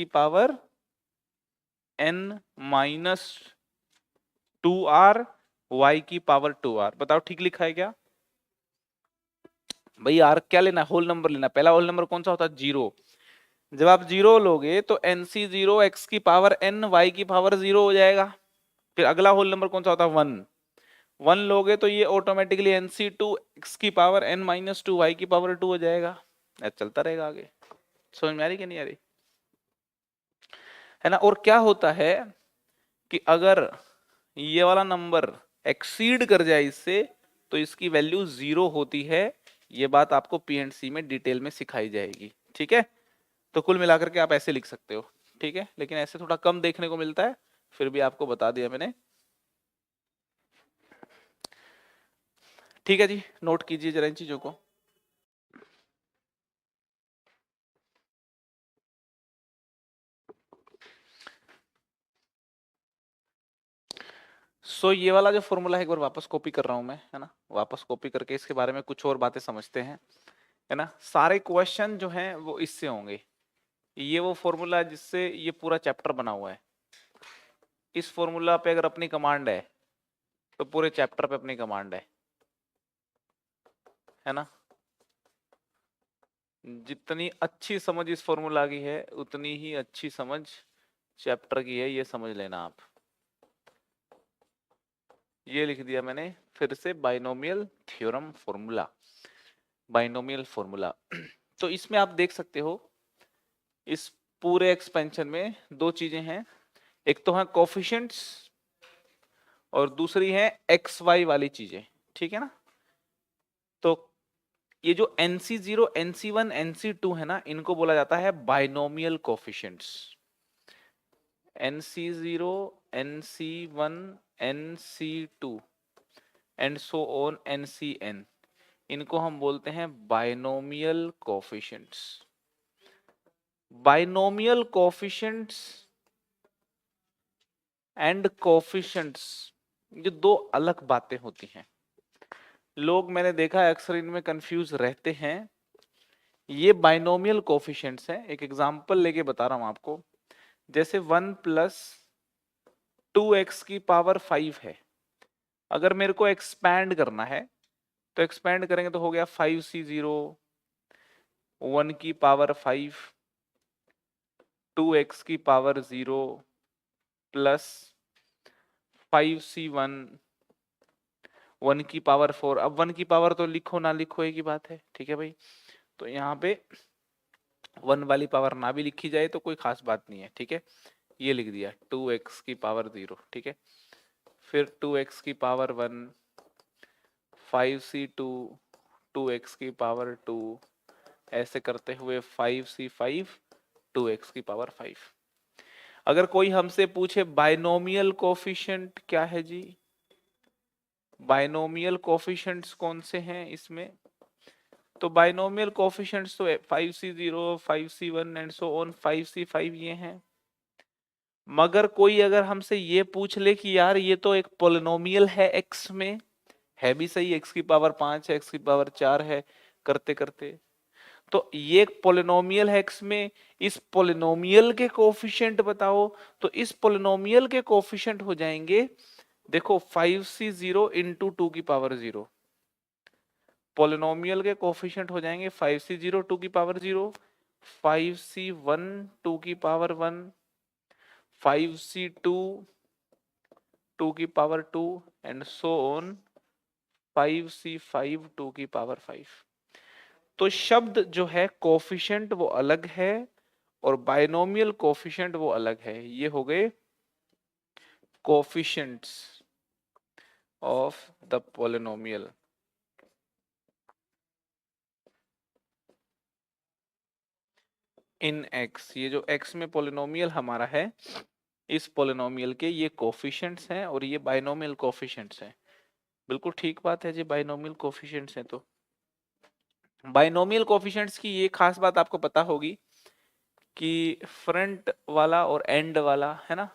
power n minus 2R y की पावर 2R। बताओ ठीक लिखा है क्या भाई? r क्या लेना है? होल नंबर लेना। पहला होल नंबर कौन सा होता है? 0। जब आप 0 लोगे तो NC0 x की पावर n y की पावर 0 हो जाएगा। फिर अगला होल नंबर कौन सा होता है? 1 लोगे तो ये ऑटोमेटिकली NC2 x की पावर n माइनस 2 y की पावर 2 हो जाएगा। चलता रहेगा आगे। समझ में आ रही कि नहीं आ रही है ना? और क्या होता है कि अगर ये वाला नंबर एक्सीड कर जाए इससे, तो इसकी वैल्यू 0 होती है। ये बात आपको PNC में डिटेल में सिखाई जाएगी। ठीक है, तो कुल मिलाकर के आप ऐसे लिख सकते हो। ठीक है, लेकिन ऐसे थोड़ा कम देखने को मिलता है, फिर भी आपको बता दिया मैंने। ठीक है जी, नोट कीजिए जरा इन चीजों को। ये वाला जो फॉर्मूला है एक बार वापस कॉपी कर रहा हूं मैं, है ना? वापस कॉपी करके इसके बारे में कुछ और बातें समझते हैं, है ना? सारे क्वेश्चन जो हैं वो इससे होंगे। ये वो फॉर्मूला है जिससे ये पूरा चैप्टर बना हुआ है। इस फॉर्मूला पे अगर अपनी कमांड है तो पूरे चैप्टर पे अपनी कमांड है ना? जितनी अच्छी समझ इस फॉर्मूला की है उतनी ही अच्छी समझ चैप्टर की है, ये समझ लेना आप। ये लिख दिया मैंने फिर से, binomial theorem formula, binomial formula. तो इसमें आप देख सकते हो इस पूरे एक्सपेंशन में दो चीजें हैं, एक तो है कोफिशिएंट्स और दूसरी है एक्स वाई वाली चीजें। ठीक है ना? तो ये जो NC0 NC1 NC2 है ना, इनको बोला जाता है binomial coefficients. NC0 NC1 NC2 and so on NCN, इनको हम बोलते हैं binomial coefficients. Binomial coefficients and coefficients, ये दो अलग बातें होती हैं। लोग मैंने देखा है अक्सर इनमें कंफ्यूज रहते हैं। ये बाइनोमियल कोफिशिएंट्स हैं। एक एग्जांपल लेके बता रहा हूं आपको। जैसे 1 प्लस 2x की पावर 5 है, अगर मेरे को एक्सपैंड करना है तो एक्सपैंड करेंगे तो हो गया 5C0 1 की पावर 5 2x की पावर 0 प्लस 5C1 1 की पावर 4। अब 1 की पावर तो लिखो ना लिखो एक ही बात है। ठीक है भाई, तो यहाँ पे 1 वाली पावर ना भी लिखी जाए तो कोई खास बात नहीं है। ठीक है, ये लिख दिया 2x की पावर 0। ठीक है, फिर 2x की पावर 1 5C2 2x की पावर 2, ऐसे करते हुए 5C5 2x की पावर 5। अगर कोई हमसे पूछे बाइनोमियल कोफिशिएंट क्या है जी, बाइनोमियल कोफिशिएंट्स कौन से हैं इसमें, तो बाइनोमियल कोफिशिएंट्स तो 5C0 5C1 and so on 5C5 ये हैं। मगर कोई अगर हमसे ये पूछ ले कि यार ये तो एक पोलिनोमियल है x में, है भी सही, x की पावर 5 है x की पावर 4 है, करते करते तो ये एक पोलिनोमियल है x में, इस पोलिनोमियल के कोफिशिएंट बताओ, तो इस पोलिनोमियल के कोफिशिएंट हो जाएंगे, देखो 5c0 इंटू 2 की पावर 0, पोलिनोमियल के कोफिशिएंट हो जाएंगे 5c0 2 की पावर 0, 5c1 2 की पावर 1, 5c2 2 की power 2 and so on 5c5 2 की पावर 5। तो शब्द जो है कोफिशिएंट वो अलग है और बाइनोमियल कोफिशिएंट वो अलग है। ये हो गए coefficients of the polynomial. In x, ये जो x में पोलिनोमियल हमारा है, इस पोलिनोमियल के ये कोफिशिएंट्स हैं और ये बाइनोमियल कोफिशिएंट्स हैं। बिल्कुल ठीक बात है जी, बाइनोमियल कोफिशिएंट्स हैं। तो बाइनोमियल कोफिशिएंट्स की ये खास बात आपको पता होगी कि फ्रंट वाला और एंड वाला है ना,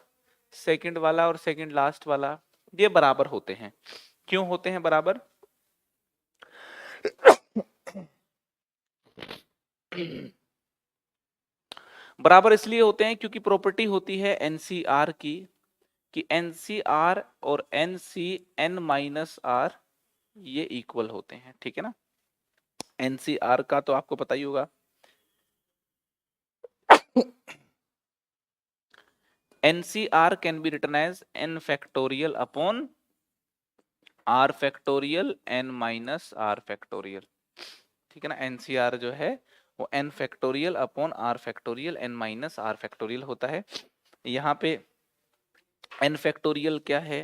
सेकंड वाला और सेकंड लास्ट वाला, ये बराबर होते हैं। क्यों होते हैं बराबर? बराबर इसलिए होते हैं क्योंकि प्रॉपर्टी होती है एनसीआर की कि एनसीआर और एनसी एन माइनस आर ये इक्वल होते हैं, ठीक है ना। एनसीआर का तो आपको पता ही होगा, nCr can be written as n factorial upon r factorial n minus r factorial, ठीक है ना। एनसीआर जो है वो n factorial upon r factorial n minus r factorial होता है। यहाँ पे एन फैक्टोरियल क्या है?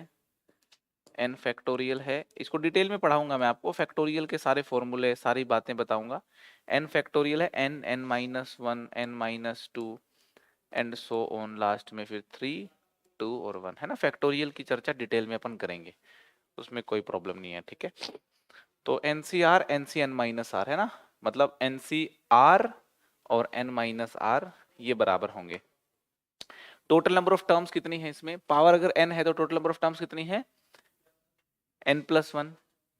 एन फैक्टोरियल है, इसको डिटेल में पढ़ाऊंगा मैं आपको, फैक्टोरियल के सारे फॉर्मूले सारी बातें बताऊंगा। एन फैक्टोरियल है n, n minus one, n minus two and so on, last में फिर 3, 2 और 1, है ना। फैक्टोरियल की चर्चा डिटेल में अपन करेंगे, उसमें कोई प्रॉब्लम नहीं है, ठीक है। तो n C r, n C n minus r है ना, मतलब एन सी आर और एन माइनस आर ये बराबर होंगे। टोटल नंबर ऑफ टर्म्स कितनी है इसमें? पावर अगर n है तो टोटल नंबर ऑफ टर्म्स कितनी है? n+1,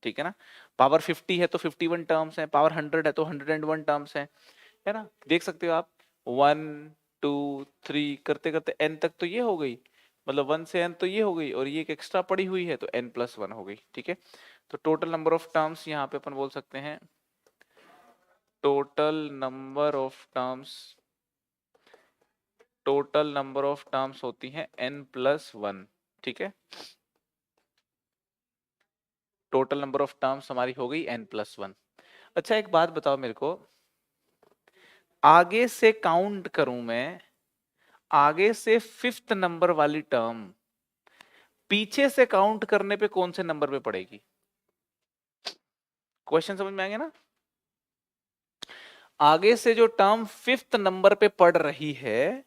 ठीक है ना। पावर 50 है तो 51 टर्म्स है, पावर 100 है तो 101 टर्म्स है ना। देख सकते हो आप 1 2 3 करते करते n तक तो ये हो गई, मतलब 1 से n तो ये हो गई, और ये एक एक्स्ट्रा पड़ी हुई है तो n+1 हो गई, ठीक है। तो टोटल नंबर ऑफ टर्म्स यहाँ पे अपन बोल सकते हैं, total number of terms, total number of terms होती हैं n+1, ठीक है। टोटल नंबर ऑफ टर्म्स हमारी हो गई n+1। अच्छा एक बात बताओ मेरे को, आगे से काउंट करूं मैं, आगे से 5th नंबर वाली टर्म पीछे से काउंट करने पे कौन से नंबर पे पड़ेगी? क्वेश्चन समझ में आएंगे ना। आगे से जो टर्म 5th नंबर पे पड़ रही है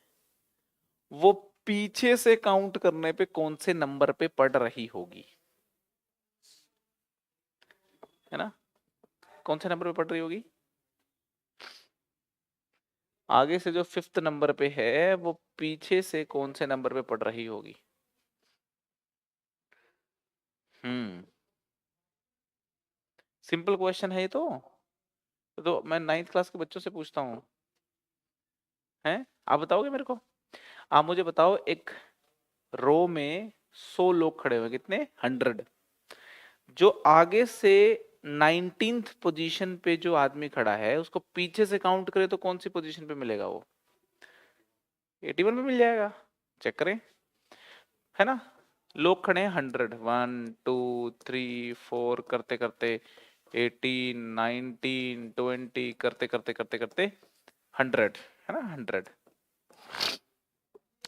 वो पीछे से काउंट करने पे कौन से नंबर पे पड़ रही होगी, है ना। कौन से नंबर पे पड़ रही होगी? आगे से जो 5th नंबर पे है वो पीछे से कौन से नंबर पे पड़ रही होगी? सिंपल क्वेश्चन है ये तो मैं 9th क्लास के बच्चों से पूछता हूँ, हैं आप बताओगे मेरे को? आप मुझे बताओ, एक रो में 100 लोग खड़े हुए, कितने? 100। जो आगे से 19th पोजीशन पे जो आदमी खड़ा है उसको पीछे से काउंट करे तो कौन सी पोजीशन पे मिलेगा वो? 81 पे मिल जाएगा, चेक करें, है ना। लोग खड़े हैं 100, 1 2 3 4 करते करते 18 19 20 करते करते करते करते 100, है ना 100।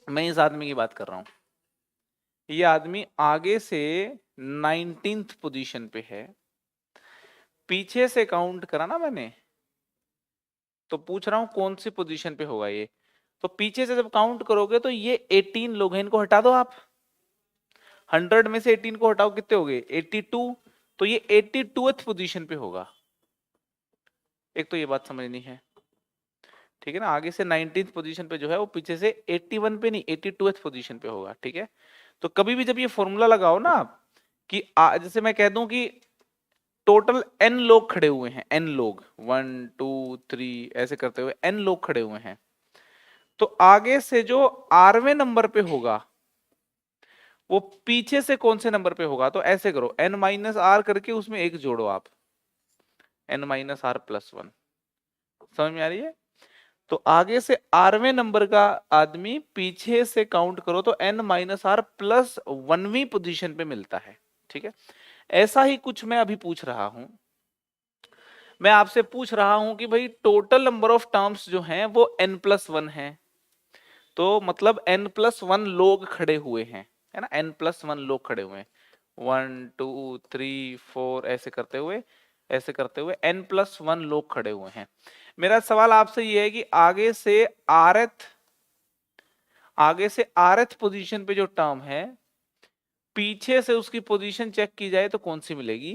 मैं इस आदमी की बात कर रहा हूं, ये आदमी आगे से 19th पोजीशन पे है, पीछे से काउंट करा ना मैंने, तो पूछ रहा हूं कौन सी पोजीशन पे होगा ये। तो पीछे से जब काउंट करोगे तो ये 18 लोग हैं, इनको हटा दो आप, 100 में से 18 को हटाओ, कितने हो गए? 82। तो ये 82th पोजीशन पे होगा। एक तो ये बात समझनी है, ठीक है ना। आगे से 19th पोजीशन पे जो है वो पीछे से 81 पे नहीं 82th पोजीशन पे होगा, ठीक है। तो कभी भी जब ये फॉर्मूला लगाओ ना आप कि जैसे मैं कह दूं कि टोटल n लोग खड़े हुए हैं, n लोग 1 2 3 ऐसे करते हुए n लोग खड़े हुए हैं, तो आगे से जो rवें नंबर पे होगा वो पीछे से कौन से नंबर पे होगा? तो ऐसे करो, n माइनस आर करके उसमें एक जोड़ो आप, n माइनस आर प्लस 1। समझ में आ रही है? तो आगे से rवें नंबर का आदमी पीछे से काउंट करो तो n माइनस आर प्लस 1वीं पोजीशन पे मिलता है। ठीक है, ऐसा ही कुछ मैं अभी पूछ रहा हूं। मैं आपसे पूछ रहा हूं कि भाई टोटल नंबर ऑफ टर्म्स जो हैं वो n प्लस 1 है, तो मतलब n प्लस 1 लोग खड़े हुए हैं, है ना, n प्लस 1 लोग खड़े हुए हैं, 1 2 3 4 ऐसे करते हुए n प्लस 1 लोग खड़े हुए हैं। मेरा सवाल आपसे ये है कि आगे से rth पोजीशन पे जो टर्म है पीछे से उसकी पोजीशन चेक की जाए तो कौन सी मिलेगी?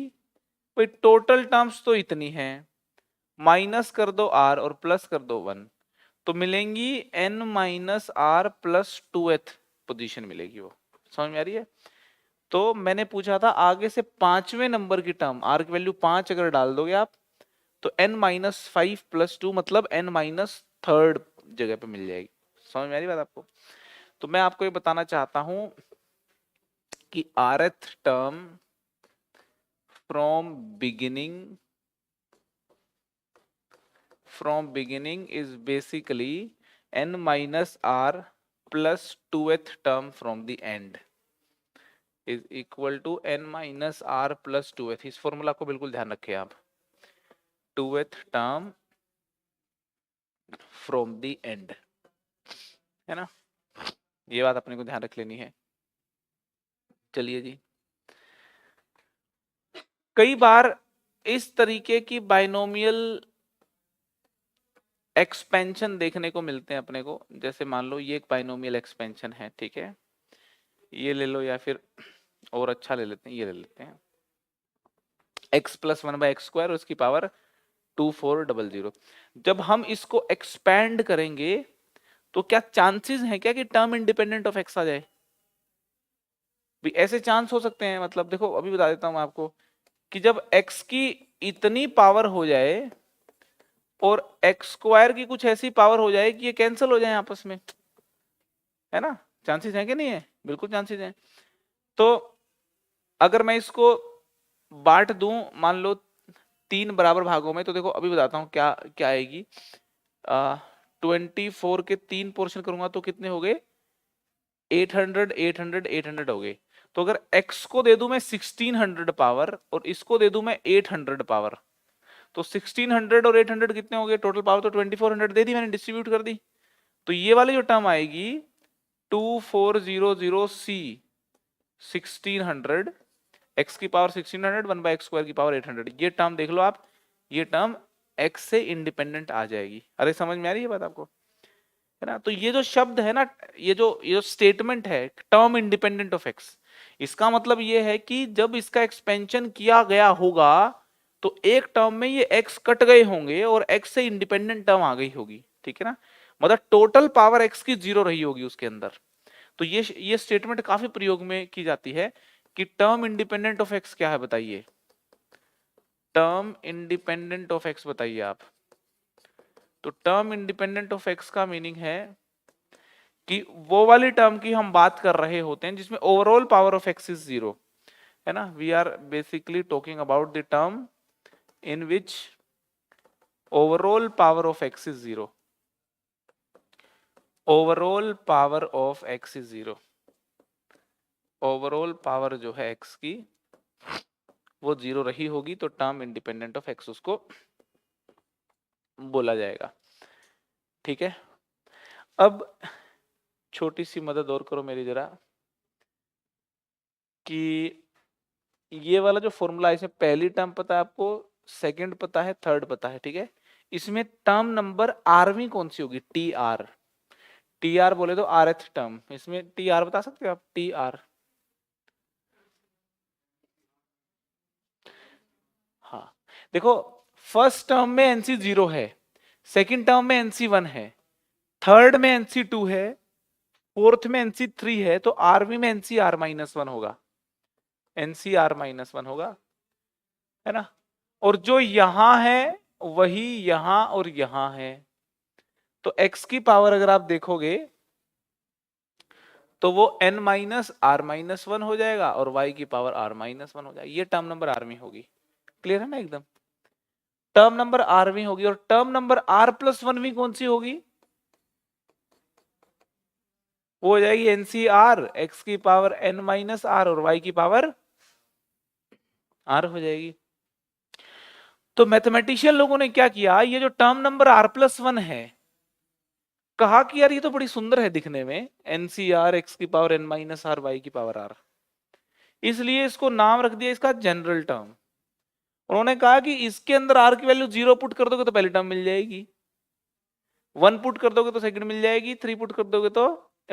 भाई टोटल टर्म्स तो इतनी है, माइनस कर दो r और प्लस कर दो 1, तो मिलेंगी n minus are plus 2th position मिलेगी वो। समझ में आ रही है? तो मैंने पूछा था आगे से 5वें नंबर की टर्म, r की वैल्यू 5 अगर डाल दोगे आप तो n माइनस 5 प्लस 2 मतलब n माइनस थर्ड जगह पे मिल जाएगी। समझ में आ रही बात आपको? तो मैं आपको ये बताना चाहता हूं कि rth term from beginning is basically n minus r plus 2th term from the end is equal to n minus r plus 2th। इस फॉर्मूला को बिल्कुल ध्यान रखें आप, 2th term from the end, है ना, ये बात अपने को ध्यान रख लेनी है। चलिए जी, कई बार इस तरीके की बाइनोमियल एक्सपेंशन देखने को मिलते हैं अपने को। जैसे मान लो ये एक बाइनोमियल एक्सपेंशन है, ठीक है, ये ले लो या फिर और अच्छा ले लेते हैं, ये ले लेते हैं x प्लस 1/x² उसकी पावर 2400। जब हम इसको एक्सपैंड करेंगे तो क्या चांसेस हैं क्या कि टर्म इंडिपेंडेंट ऑफ x आ जाए? भी ऐसे चांस हो सकते हैं, मतलब देखो अभी बता देता हूं आपको कि जब x की इतनी पावर हो जाए और x² की कुछ ऐसी पावर हो जाए कि ये कैंसिल हो जाए आपस में, है ना, चांसेस हैं कि नहीं है? बिल्कुल चांसेस हैं। तो अगर मैं इसको बांट दूं मान लो 3 बराबर भागों में, तो देखो अभी बताता हूं क्या क्या आएगी। 24 के 3 पोर्शन करूंगा तो कितने हो गए? 800 800 800 हो गए। तो अगर x को दे दूं मैं 1600 पावर और इसको दे दूं मैं 800 पावर, तो 1600 और 800 कितने हो गए टोटल पावर? तो 2400 दे दी मैंने, डिस्ट्रीब्यूट कर दी। तो ये वाली जो टर्म आएगी 2400c 1600 x की पावर 1600 1/x² की पावर 800, ये टर्म देख लो आप, ये टर्म x से इंडिपेंडेंट आ जाएगी। अरे समझ में आ रही है बात आपको, है ना? तो ये जो शब्द है ना, ये जो स्टेटमेंट है टर्म इंडिपेंडेंट ऑफ x, इसका मतलब ये है कि जब इसका एक्सपेंशन किया गया होगा तो एक टर्म में ये x कट गए होंगे और x से इंडिपेंडेंट टर्म आ गई होगी, ठीक है ना, मतलब टोटल पावर x की 0 रही होगी उसके अंदर। तो ये स्टेटमेंट काफी प्रयोग में की जाती है कि टर्म इंडिपेंडेंट ऑफ x क्या है बताइए? टर्म इंडिपेंडेंट ऑफ x बताइए आप। तो टर्म इंडिपेंडेंट ऑफ x का मीनिंग है कि वो वाली टर्म की हम बात कर रहे होते हैं जिसमें overall power of x is 0, है ना। We are basically talking about the term in which overall power of x is 0, overall power of x is 0, overall power जो है x की वो 0 रही होगी तो टर्म इंडिपेंडेंट ऑफ x उसको बोला जाएगा, ठीक है। अब छोटी सी मदद और करो मेरी जरा, कि ये वाला जो फॉर्मूला है इसमें पहली टर्म पता है आपको, सेकंड पता है, थर्ड पता है, ठीक है। इसमें टर्म नंबर आरवीं कौन सी होगी? टी आर, टी आर बोले तो rth टर्म, इसमें टी आर बता सकते हो आप? टी आर, हाँ देखो, फर्स्ट टर्म में एनसी 0 है, सेकंड टर्म में एनसी 1 है, थर्ड में एनसी 2 है, फोर्थ में एनसी 3 है, तो आरवी में एनसी आर -1 होगा, एनसी आर -1 होगा, है ना, और जो यहां है वही यहां और यहां है। तो x की पावर अगर आप देखोगे तो वो n minus r minus one हो जाएगा और y की पावर r माइनस वन हो जाएगी। ये टर्म नंबर r में होगी। क्लियर है ना एकदम? टर्म नंबर r में होगी। और term number r plus one भी कौन सी होगी? वो हो जाएगी एनसीआर, x की पावर n माइनस आर और y की पावर r हो जाएगी। तो मैथमेटिशियन लोगों ने क्या किया, ये जो term number r plus one है, कहा कि यार ये तो बड़ी सुंदर है दिखने में, एनसीआर एक्स की power n minus r y की पावर r, इसलिए इसको नाम रख दिया इसका जनरल टर्म। उन्होंने कहा कि इसके अंदर r की वैल्यू 0 पुट कर दोगे तो पहली टर्म मिल जाएगी, 1 पुट कर दोगे तो सेकंड मिल जाएगी, 3 पुट कर दोगे तो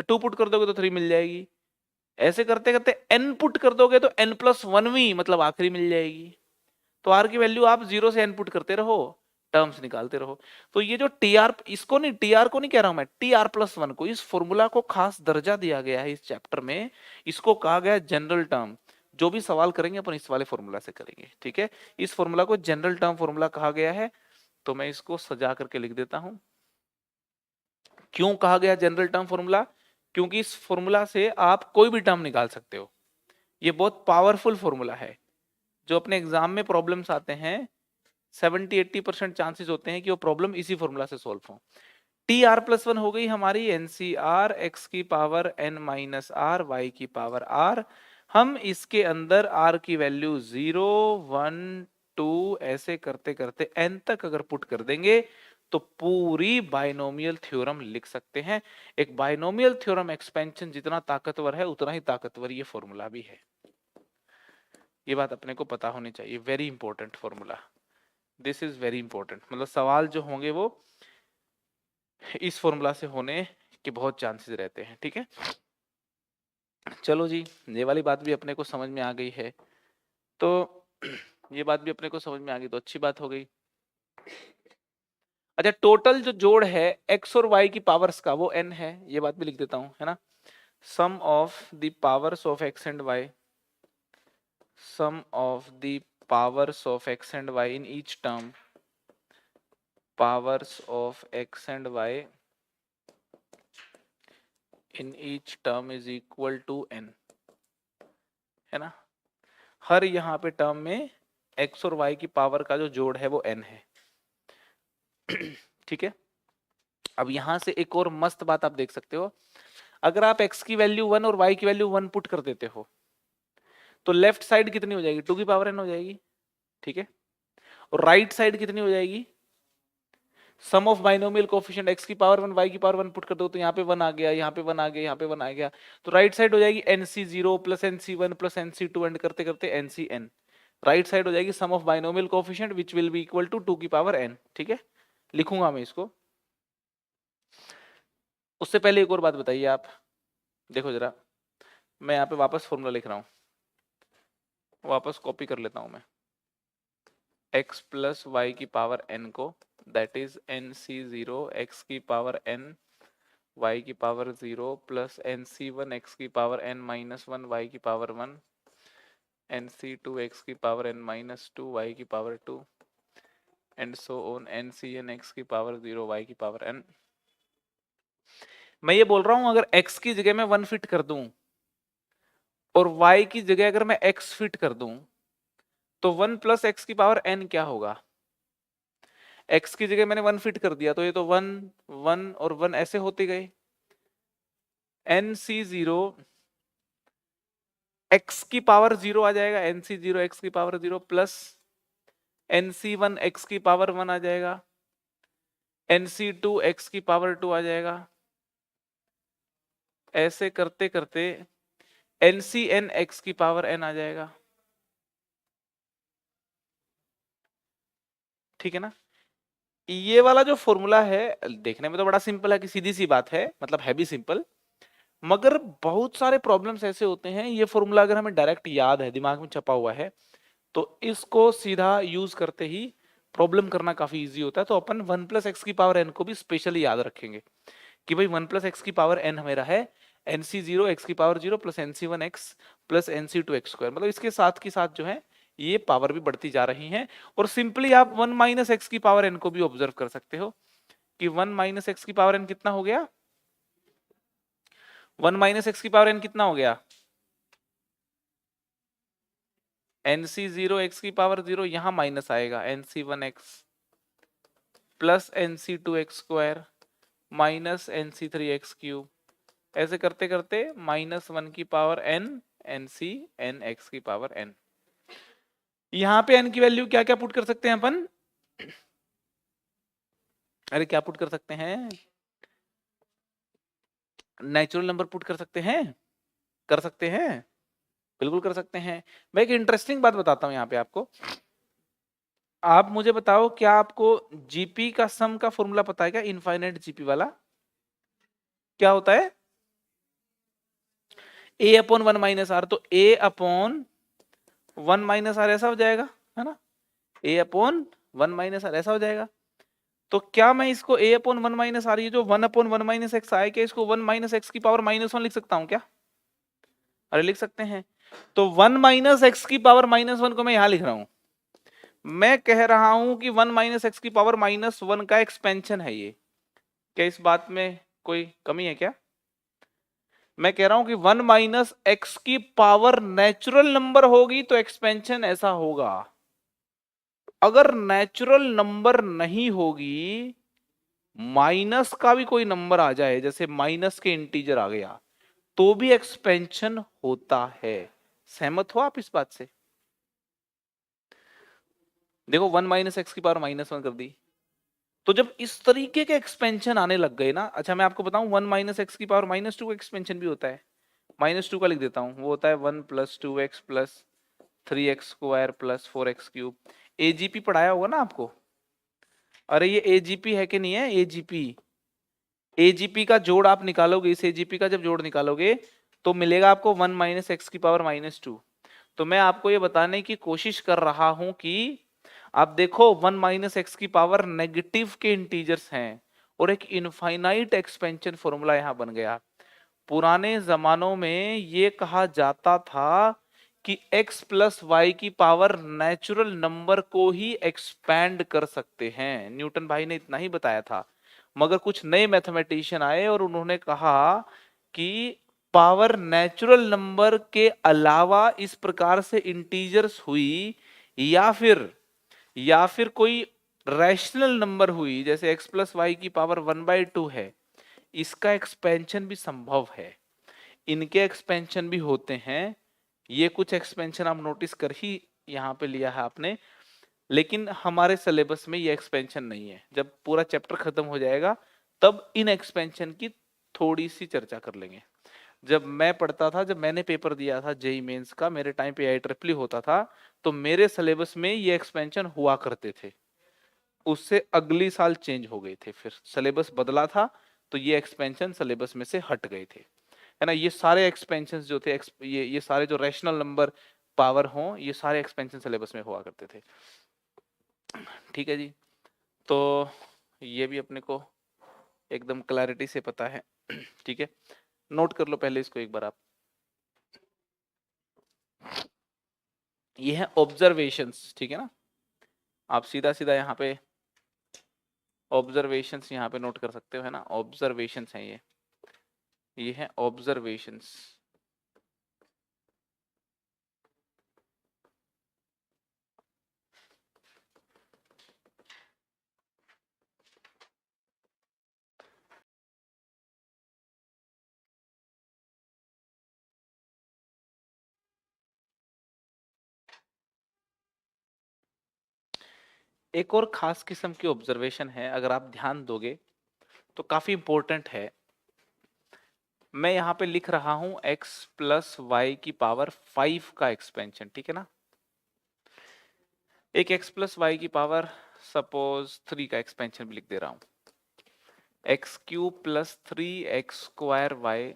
2 पुट कर दोगे तो 3 मिल जाएगी, ऐसे करते करते n पुट कर दोगे तो n प्लस वन भी मतलब आखिरी मिल जाएगी। तो r की वैल्यू आप 0 से n पुट करते रहो, टर्म्स निकालते रहो। तो ये जो टीआर, इसको नहीं, टीआर को नहीं कह रहा हूं मैं, टीआर प्लस वन को, इस फॉर्मूला को खास दर्जा दिया गया है इस चैप्टर में। इसको कहा गया जनरल टर्म। जो भी सवाल करेंगे अपन इस वाले फॉर्मूला से करेंगे, ठीक है। इस फॉर्मूला को जनरल टर्म फॉर्मूला कहा गया है। तो मैं इसको सजा करके लिख देता हूं। क्यों कहा गया जनरल टर्म फॉर्मूला? क्योंकि इस फॉर्मूला से आप कोई भी टर्म निकाल सकते हो। ये बहुत पावरफुल फॉर्मूला है। जो अपने एग्जाम में प्रॉब्लम्स आते हैं 70-80% चांसेस होते हैं कि वो प्रॉब्लम इसी फॉर्मूला से सॉल्व हो। टी आर प्लस वन हो गई हमारी एन सी आर एक्स की power n minus r y की पावर आर। हम इसके अंदर आर की वैल्यू 0 1 2 ऐसे करते करते एन तक अगर पुट कर देंगे तो पूरी बाइनोमियल थ्योरम लिख सकते हैं। एक बाइनोमियल थ्योरम एक्सपेंशन जितना ताकतवर है उतना ही ताकतवर ये फॉर्मूला भी है। ये बात अपने को पता होनी चाहिए। Very important formula, this is very important. मतलब सवाल जो होंगे वो इस फॉर्मूला से होने के बहुत चांसेस रहते हैं, ठीक है। चलो जी, ये वाली बात भी अपने को समझ में आ गई है। तो ये बात भी अपने को समझ में आ गई तो अच्छी बात हो गई। अच्छा, टोटल जो जोड़ है x और y की पावर्स का वो n है, ये बात भी लिख देता हूं, है ना। Sum of the powers of x and y, sum of the powers of x and y in each term, powers of x and y in each term is equal to n, है ना। हर यहाँ पे term में x और y की power का जो जोड़ है वो n है, ठीक है। अब यहां से एक और मस्त बात आप देख सकते हो। अगर आप x की वैल्यू 1 और y की वैल्यू 1 पुट कर देते हो तो लेफ्ट साइड कितनी हो जाएगी? 2 की पावर n हो जाएगी, ठीक है। और राइट साइड कितनी हो जाएगी? Sum of binomial coefficient x की पावर 1 y की पावर 1 पुट कर दो तो यहाँ पे 1 आ गया, यहाँ पे 1 आ गया, यहाँ पे 1 आ गया। तो राइट साइड हो जाएगी nc0 plus nc1 plus nc2 and करते करते ncn। राइट साइड हो जाएगी sum of binomial coefficient which will be equal to 2 की पावर n, ठीक है। लिखूंगा मैं इसको। उससे पहले एक और बात बताइए आप, देखो जरा, मैं यहाँ पे वापस फॉर्मूला लिख रहा हूँ, वापस कॉपी कर लेता हूँ मैं। x प्लस वाई की पावर n को, दैट इज nc0 x की पावर n y की पावर 0 प्लस nc1 x की पावर n माइनस 1 y की पावर 1 nc2 x की पावर n माइनस 2 y की power 2 and so on ncn x की power 0 y की power n। मैं ये बोल रहा हूं अगर x की जगह मैं 1 फिट कर दूं और y की जगह अगर मैं x फिट कर दूं तो 1 प्लस x की पावर n क्या होगा? x की जगह मैंने 1 फिट कर दिया तो ये तो 1 1 और 1 ऐसे होते गए। nc0 x की पावर 0 आ जाएगा, nc0 x की पावर 0 प्लस nc1 x की पावर 1 आ जाएगा, nc2 x की पावर 2 आ जाएगा। ऐसे करते करते ncn x की पावर n आ जाएगा, ठीक है ना। ये वाला जो फॉर्मूला है देखने में तो बड़ा सिंपल है कि सीधी सी बात है, मतलब है भी सिंपल, मगर बहुत सारे प्रॉब्लम्स ऐसे होते हैं ये फॉर्मूला अगर हमें डायरेक्ट याद है, दिमाग में छपा हुआ है, तो इसको सीधा यूज करते ही प्रॉब्लम करना काफी इजी होता है। तो अपन 1 प्लस एक्स की पावर n को भी स्पेशली याद रखेंगे कि भाई 1 प्लस एक्स की पावर n मेरा है nc0 x की power 0 plus nc1 x plus nc2 x square, मतलब इसके साथ की साथ जो है ये पावर भी बढ़ती जा रही है। और सिंपली आप 1 माइनस एक्स की पावर एन को भी ऑब्जर्व कर सकते हो कि 1 माइनस एक्स की पावर एन कितना हो गया, 1 माइनस एक्स की पावर एन कितना हो गया, एनसी 0 एक्स की पावर 0, यहां माइनस आएगा, nC 1 x plus nC 2 x square minus nC 3 x cube, ऐसे करते करते -1 की power n nC n x की पावर n। यहां पे n की वैल्यू क्या क्या पुट कर सकते हैं अपन, अरे क्या पुट कर सकते हैं, नेचुरल नंबर पुट कर सकते हैं, कर सकते हैं, बिल्कुल कर सकते हैं। मैं एक इंटरेस्टिंग बात बताता हूं यहाँ पे आपको, आप मुझे बताओ क्या आपको जीपी का सम का फॉर्मूला पता है क्या, इनफाइनाइट जीपी वाला क्या होता है, a अपॉन 1 माइनस आर, तो a अपॉन 1 माइनस आर ऐसा हो जाएगा, है ना, a अपॉन 1 माइनस आर ऐसा हो जाएगा। तो क्या मैं इसको a अपॉन 1 माइनस आर, ये जो 1 अपॉन 1 माइनस एक्स आए, क्या इसको 1 माइनस एक्स की पावर -1 लिख सकता हूं क्या, अरे लिख सकते हैं। तो 1 माइनस एक्स की पावर -1 को मैं यहां लिख रहा हूं, मैं कह रहा हूं कि 1 माइनस एक्स की पावर -1 का एक्सपेंशन है ये, क्या इस बात में कोई कमी है क्या, मैं कह रहा हूं कि 1 माइनस एक्स की पावर नेचुरल नंबर होगी तो एक्सपेंशन ऐसा होगा, अगर नेचुरल नंबर नहीं होगी, माइनस का भी कोई नंबर आ जाए, जैसे माइनस के इंटीजर आ गया, तो भी एक्सपेंशन होता है। सहमत हो आप इस बात से, देखो 1 माइनस एक्स की पावर -1 कर दी, तो जब इस तरीके के एक्सपेंशन आने लग गए ना, अच्छा मैं आपको बताऊं 1 माइनस एक्स की पावर -2 का एक्सपेंशन भी होता है, -2 का लिख देता हूं, वो होता है 1 plus 2x plus 3x square plus 4x cube. AGP पढ़ाया होगा ना आपको, अरे ये एजीपी है कि नहीं है, एजीपी, एजीपी का जोड़ आप निकालोगे, इस एजीपी का जब जोड़ निकालोगे तो मिलेगा आपको 1 माइनस एक्स की पावर -2। तो मैं आपको ये बताने की कोशिश कर रहा हूं कि आप देखो 1 माइनस एक्स की पावर नेगेटिव के इंटीजर्स हैं और एक इनफाइनाइट एक्सपेंशन फॉर्मूला यहां बन गया। पुराने जमानों में ये कहा जाता था कि x प्लस वाई की पावर नेचुरल नंबर को ही एक्सपैंड कर सकते हैं, न्यूटन भाई ने इतना ही बताया था। मगर कुछ नए मैथमेटिशियन आए और उन्होंने कहा कि पावर नेचुरल नंबर के अलावा इस प्रकार से इंटीजर्स हुई, या फिर कोई रैशनल नंबर हुई, जैसे x प्लस वाई की पावर 1/2 है, इसका एक्सपेंशन भी संभव है, इनके एक्सपेंशन भी होते हैं। ये कुछ एक्सपेंशन आप नोटिस कर ही यहाँ पे लिया है आपने, लेकिन हमारे सिलेबस में ये एक्सपेंशन नहीं है। जब पूरा चैप्टर खत्म हो जाएगा तब इन एक्सपेंशन की थोड़ी सी चर्चा कर लेंगे। जब मैं पढ़ता था, जब मैंने पेपर दिया था जेई मेंस का, मेरे टाइम पे IEEE होता था, तो मेरे सिलेबस में ये एक्सपेंशन हुआ करते थे, उससे अगली साल चेंज हो गए थे, फिर सिलेबस बदला था तो ये एक्सपेंशन सिलेबस में से हट गए थे, है ना। ये सारे एक्सपेंशन जो थे, ये सारे जो रैशनल नंबर पावर हो, ये सारे एक्सपेंशन सिलेबस में हुआ करते थे। ठीक है जी, तो ये भी अपने को एकदम क्लैरिटी से पता है। ठीक है, नोट कर लो पहले इसको एक बार आप, ये है ऑब्जर्वेशंस, ठीक है ना, आप सीधा सीधा यहाँ पे ऑब्जर्वेशंस यहाँ पे नोट कर सकते हो, है ना, ऑब्जर्वेशंस हैं ये है ऑब्जर्वेशंस। एक और खास किस्म की ऑब्जर्वेशन है, अगर आप ध्यान दोगे तो काफी इंपॉर्टेंट है। मैं यहाँ पे लिख रहा हूं x प्लस वाई की पावर 5 का एक्सपेंशन, ठीक है ना, एक x प्लस वाई की पावर सपोज 3 का एक्सपेंशन भी लिख दे रहा हूं, x cube plus 3x square y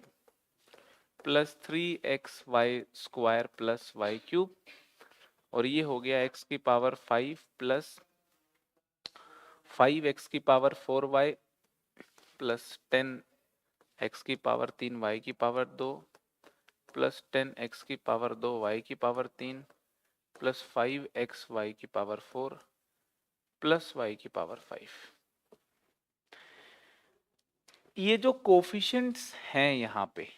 plus 3x y square plus y cube, और ये हो गया x की पावर 5 प्लस 5x की पावर 4y प्लस 10x की पावर 3y की पावर 2 प्लस 10x की पावर 2 y की पावर 3 प्लस 5xy की पावर 4 प्लस y की पावर 5। ये जो कोफिशिएंट्स हैं यहाँ पे,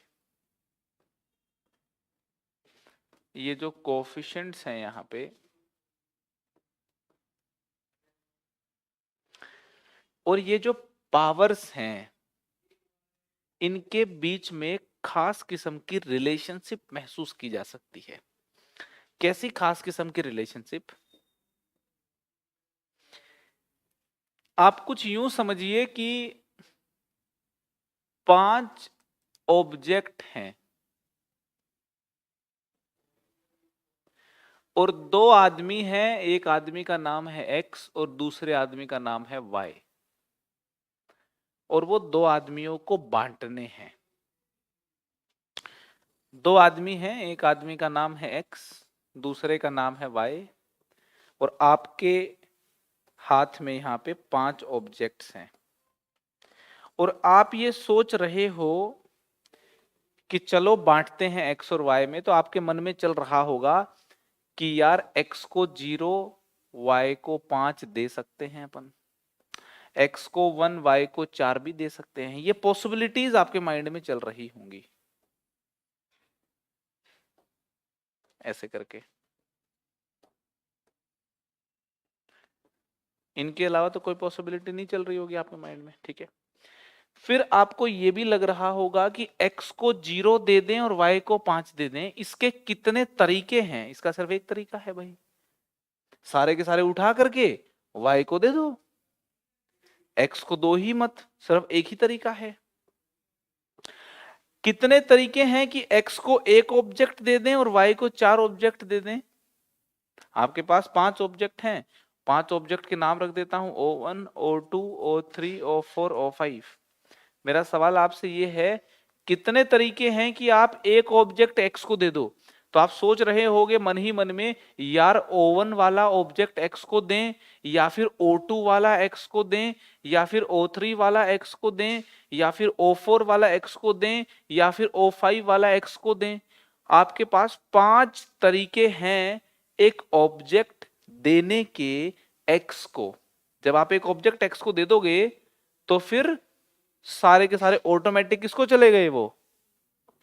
ये जो कोफिशिएंट्स हैं यहाँ पे, और ये जो पावर्स हैं, इनके बीच में खास किस्म की रिलेशनशिप महसूस की जा सकती है। कैसी खास किस्म की रिलेशनशिप? आप कुछ यूं समझिए कि 5 ऑब्जेक्ट हैं और 2 आदमी हैं, एक आदमी का नाम है एक्स और दूसरे आदमी का नाम है वाई, और वो 2 आदमियों को बांटने हैं। 2 आदमी हैं, एक आदमी का नाम है एक्स, दूसरे का नाम है वाई, और आपके हाथ में यहाँ पे 5 ऑब्जेक्ट्स हैं, और आप ये सोच रहे हो कि चलो बांटते हैं एक्स और वाई में। तो आपके मन में चल रहा होगा कि यार एक्स को 0, वाई को 5 दे सकते हैं अपन, एक्स को 1, वाई को 4 भी दे सकते हैं। ये पॉसिबिलिटीज आपके माइंड में चल रही होंगी ऐसे करके। इनके अलावा तो कोई पॉसिबिलिटी नहीं चल रही होगी आपके माइंड में, ठीक है। फिर आपको ये भी लग रहा होगा कि x को 0 दे दें और y को 5 दे दें, इसके कितने तरीके हैं? इसका सिर्फ एक तरीका है भाई, सारे के सारे उठा करके y को दे दो, x को दो ही मत, सिर्फ एक ही तरीका है। कितने तरीके हैं कि x को 1 ऑब्जेक्ट दे दें और y को 4 ऑब्जेक्ट दे दें? आपके पास 5 ऑब्जेक्ट हैं, 5 ऑब्जेक्ट के नाम रख देता हूं, O1, O2, O3, O4, O5। मेरा सवाल आपसे ये है, कितने तरीके हैं कि आप एक ऑब्जेक्ट एक्स को दे दो? तो आप सोच रहे होगे मन ही मन में, यार O1 वाला ऑब्जेक्ट एक्स को दें, या फिर O2 वाला एक्स को दें, या फिर O3 वाला एक्स को दें, या फिर O4 वाला एक्स को दें, या फिर O5 वाला एक्स को दें। आपके पास 5 तरीके हैं एक ऑब्जेक्ट देने के एक्स को। जब आप एक ऑब्जेक्ट एक्स को दे दोगे तो फिर सारे के सारे ऑटोमेटिक किसको चले गए? वो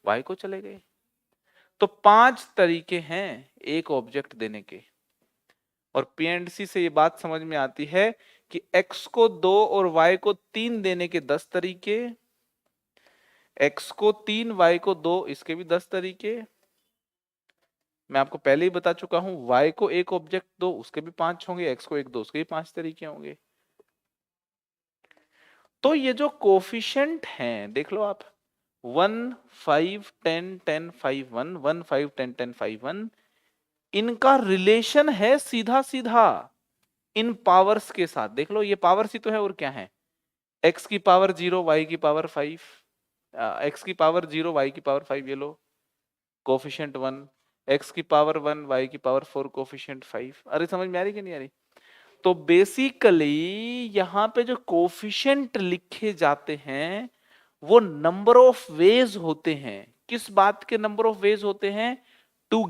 वाई को चले गए। तो 5 तरीके हैं एक ऑब्जेक्ट देने के, और पीएनडसी से ये बात समझ में आती है कि x को 2 और y को 3 देने के 10 तरीके, x को 3 y को 2 इसके भी 10 तरीके। मैं आपको पहले ही बता चुका हूं, y को एक ऑब्जेक्ट दो उसके भी 5 होंगे, x को एक दो उसके भी 5 तरीके होंगे। तो ये जो कोफिशिएंट हैं देख लो आप, 1, 5, 10, 10, 5, 1, 1, 5, 10, 10, 5, 1, इनका रिलेशन है सीधा सीधा इन पावर्स के साथ। देख लो, ये पावर्स ही तो है और क्या है? x की पावर 0, y की पावर 5, x की पावर 0, y की पावर 5, ये लो कोफिशिएंट 1, x की पावर 1, y की पावर 4, कोफिशिएंट 5। अरे समझ में आ रही कि नहीं आ रही? तो बेसिकली यहां पे जो कोफिशिएंट लिखे जाते हैं वो नंबर ऑफ वेज होते हैं। किस बात के नंबर ऑफ वेज होते हैं? To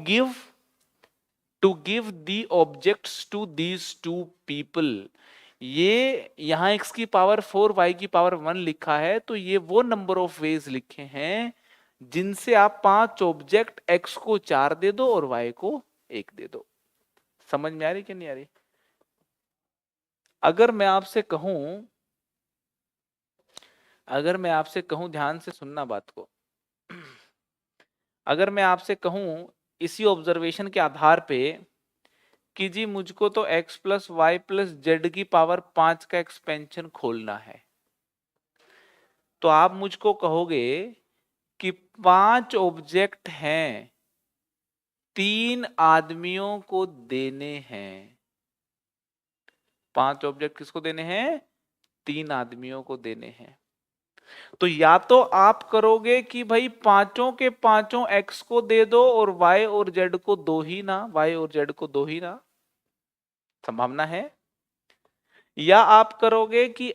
give the objects to these two people. ये यहां x की पावर 4, y की पावर 1 लिखा है, तो ये वो नंबर ऑफ वेज लिखे हैं जिनसे आप 5 ऑब्जेक्ट x को 4 दे दो और y को 1 दे दो। समझ में आ रही कि नहीं आ रही? अगर मैं आपसे कहूं, ध्यान से सुनना बात को, अगर मैं आपसे कहूं इसी ऑब्जर्वेशन के आधार पे कि जी मुझको तो x plus y plus z की पावर 5 का एक्सपेंशन खोलना है, तो आप मुझको कहोगे कि 5 ऑब्जेक्ट हैं, 3 आदमियों को देने हैं। 5 ऑब्जेक्ट किसको देने हैं? 3 आदमियों को देने हैं। तो या तो आप करोगे कि भाई पांचों के पांचों x को दे दो और y और z को दो ही ना, y और z को दो ही ना, संभावना है। या आप करोगे कि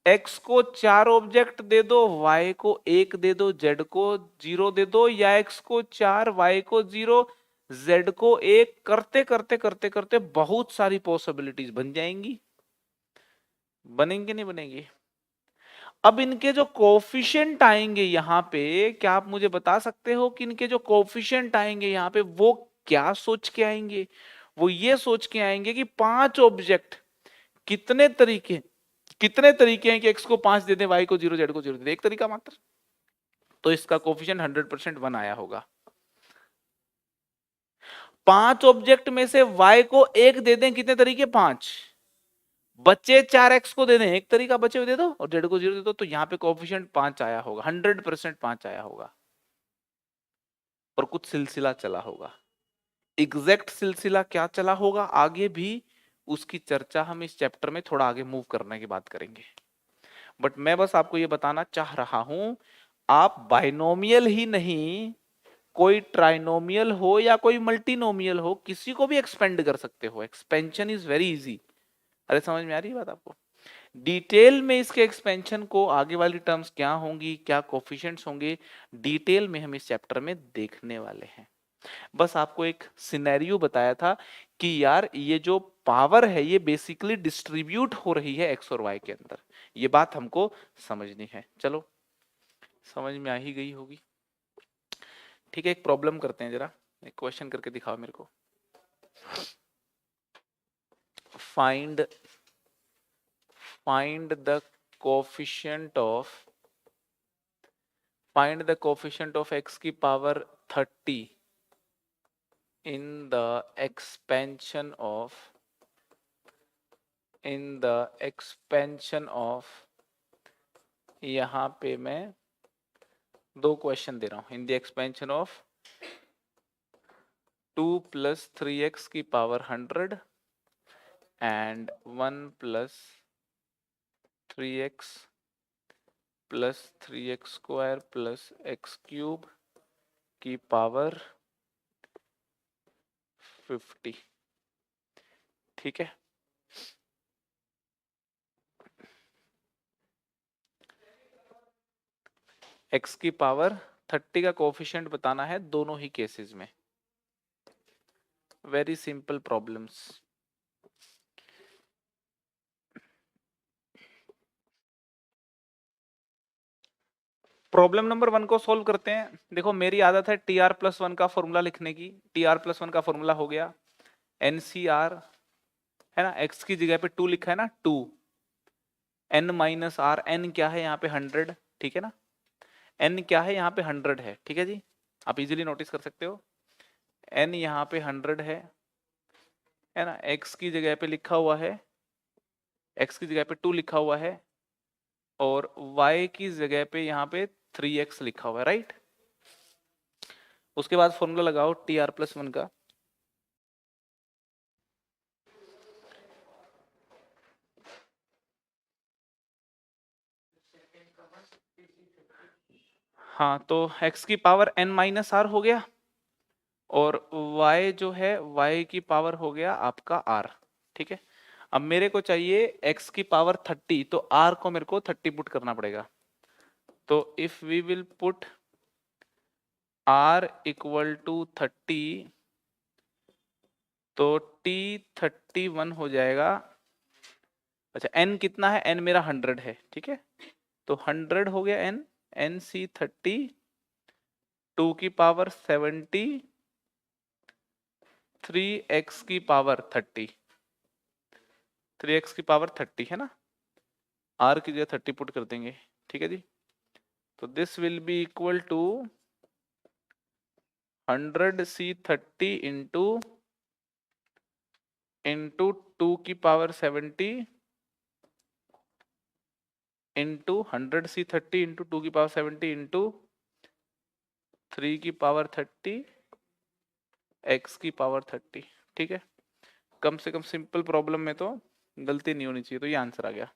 x को 4 ऑब्जेक्ट दे दो, y को 1 दे दो, z को 0 दे दो, या x को 4, y को 0, z को एक करते करते करते करते बहुत सारी पॉसिबिलिटीज बन जाएंगी, बनेंगे नहीं बनेंगी। अब इनके जो कोफिशिएंट आएंगे यहाँ पे, क्या आप मुझे बता सकते हो कि इनके जो कोफिशिएंट आएंगे यहाँ पे वो क्या सोच के आएंगे? वो ये सोच के आएंगे कि 5 ऑब्जेक्ट कितने तरीके हैं कि x को 5 दे दे, y को 0, z को 0 दे दे, एक तरीका मात्र। तो इसका कोफिशिएंट 100% 1 आया होगा। 5 ऑब्जेक्ट में से y को एक दे दें, कितने तरीके? 5। बच्चे 4x को दे दें, एक तरीका बचे हुए दे दो, और z को 0 दे दो, तो यहाँ पे कोफिशिएंट 5 आया होगा, 100% 5 आया होगा। और कुछ सिलसिला चला होगा। एग्जैक्ट सिलसिला क्या चला होगा आगे भी, उसकी चर्चा हम इस चैप्टर में थोड़ा आगे मूव करने की बात करेंगे। बट मैं बस आपको ये बताना चाह रहा हूं, आप बाइनोमियल ही नहीं, कोई ट्राइनोमियल हो या कोई मल्टीनोमियल हो, किसी को भी एक्सपेंड कर सकते हो। Expansion is very easy. अरे समझ में आ रही है बात आपको? डिटेल में इसके एक्सपेंशन को, आगे वाली टर्म्स क्या होंगी, क्या कोफिशिएंट्स होंगे, डिटेल में हम इस चैप्टर में देखने वाले हैं। बस आपको एक सिनेरियो बताया था कि यार ये जो पावर है ये बेसिकली डिस्ट्रीब्यूट हो रही है एक्स और वाई के अंदर, ये बात हमको समझनी है। चलो समझ में आ ही गई होगी। ठीक है, एक प्रॉब्लम करते हैं, जरा एक क्वेश्चन करके दिखाओ मेरे को। Find the coefficient of x की power 30 in the expansion of यहाँ पे मैं दो क्वेश्चन दे रहा हूं। In the expansion of 2 + 3x की power 100 and 1 + 3x + 3x² + x³ की पावर 50। ठीक है, x की पावर 30 का कोफिशिएंट बताना है दोनों ही केसेस में। Very simple problems. Problem number 1 को सोल्व करते हैं। देखो मेरी आदत है TR+1 का फॉर्मूला लिखने की। TR+1 का फॉर्मूला हो गया NCR, है ना, x की जगह पे 2 लिखा है ना, 2 n - r, n क्या है यहाँ पे 100, ठीक है ना, n क्या है यहाँ पे 100 है, ठीक है जी, आप इजीली नोटिस कर सकते हो n यहाँ पे 100 है ना, x की जगह पे लिखा हुआ है, x की जगह पे 2 लिखा हुआ है, और y की जगह पे यहाँ पे 3x लिखा हुआ है, राइट। उसके बाद फॉर्मूला लगाओ TR+1 का। हाँ, तो x की पावर n - r हो गया, और y जो है y की पावर हो गया आपका r, ठीक है। अब मेरे को चाहिए x की पावर 30, तो r को मेरे को 30 पुट करना पड़ेगा। तो if we will put r = 30, तो t 31 हो जाएगा। अच्छा n कितना है, n मेरा 100 है, ठीक है, तो 100 हो गया n, NC 30, 2 की पावर 70, 3x की पावर 30, 3x की पावर 30 है ना, r की जगह 30 पुट कर देंगे, ठीक है जी। तो this will be equal to 100C30 into 2 की पावर 70 इंटू 100C30 इंटू 2 की पावर 70 इंटू 3 की पावर 30 x की पावर 30, ठीक है। कम से कम सिंपल प्रॉब्लम में तो गलती नहीं होनी चाहिए, तो ये आंसर आ गया।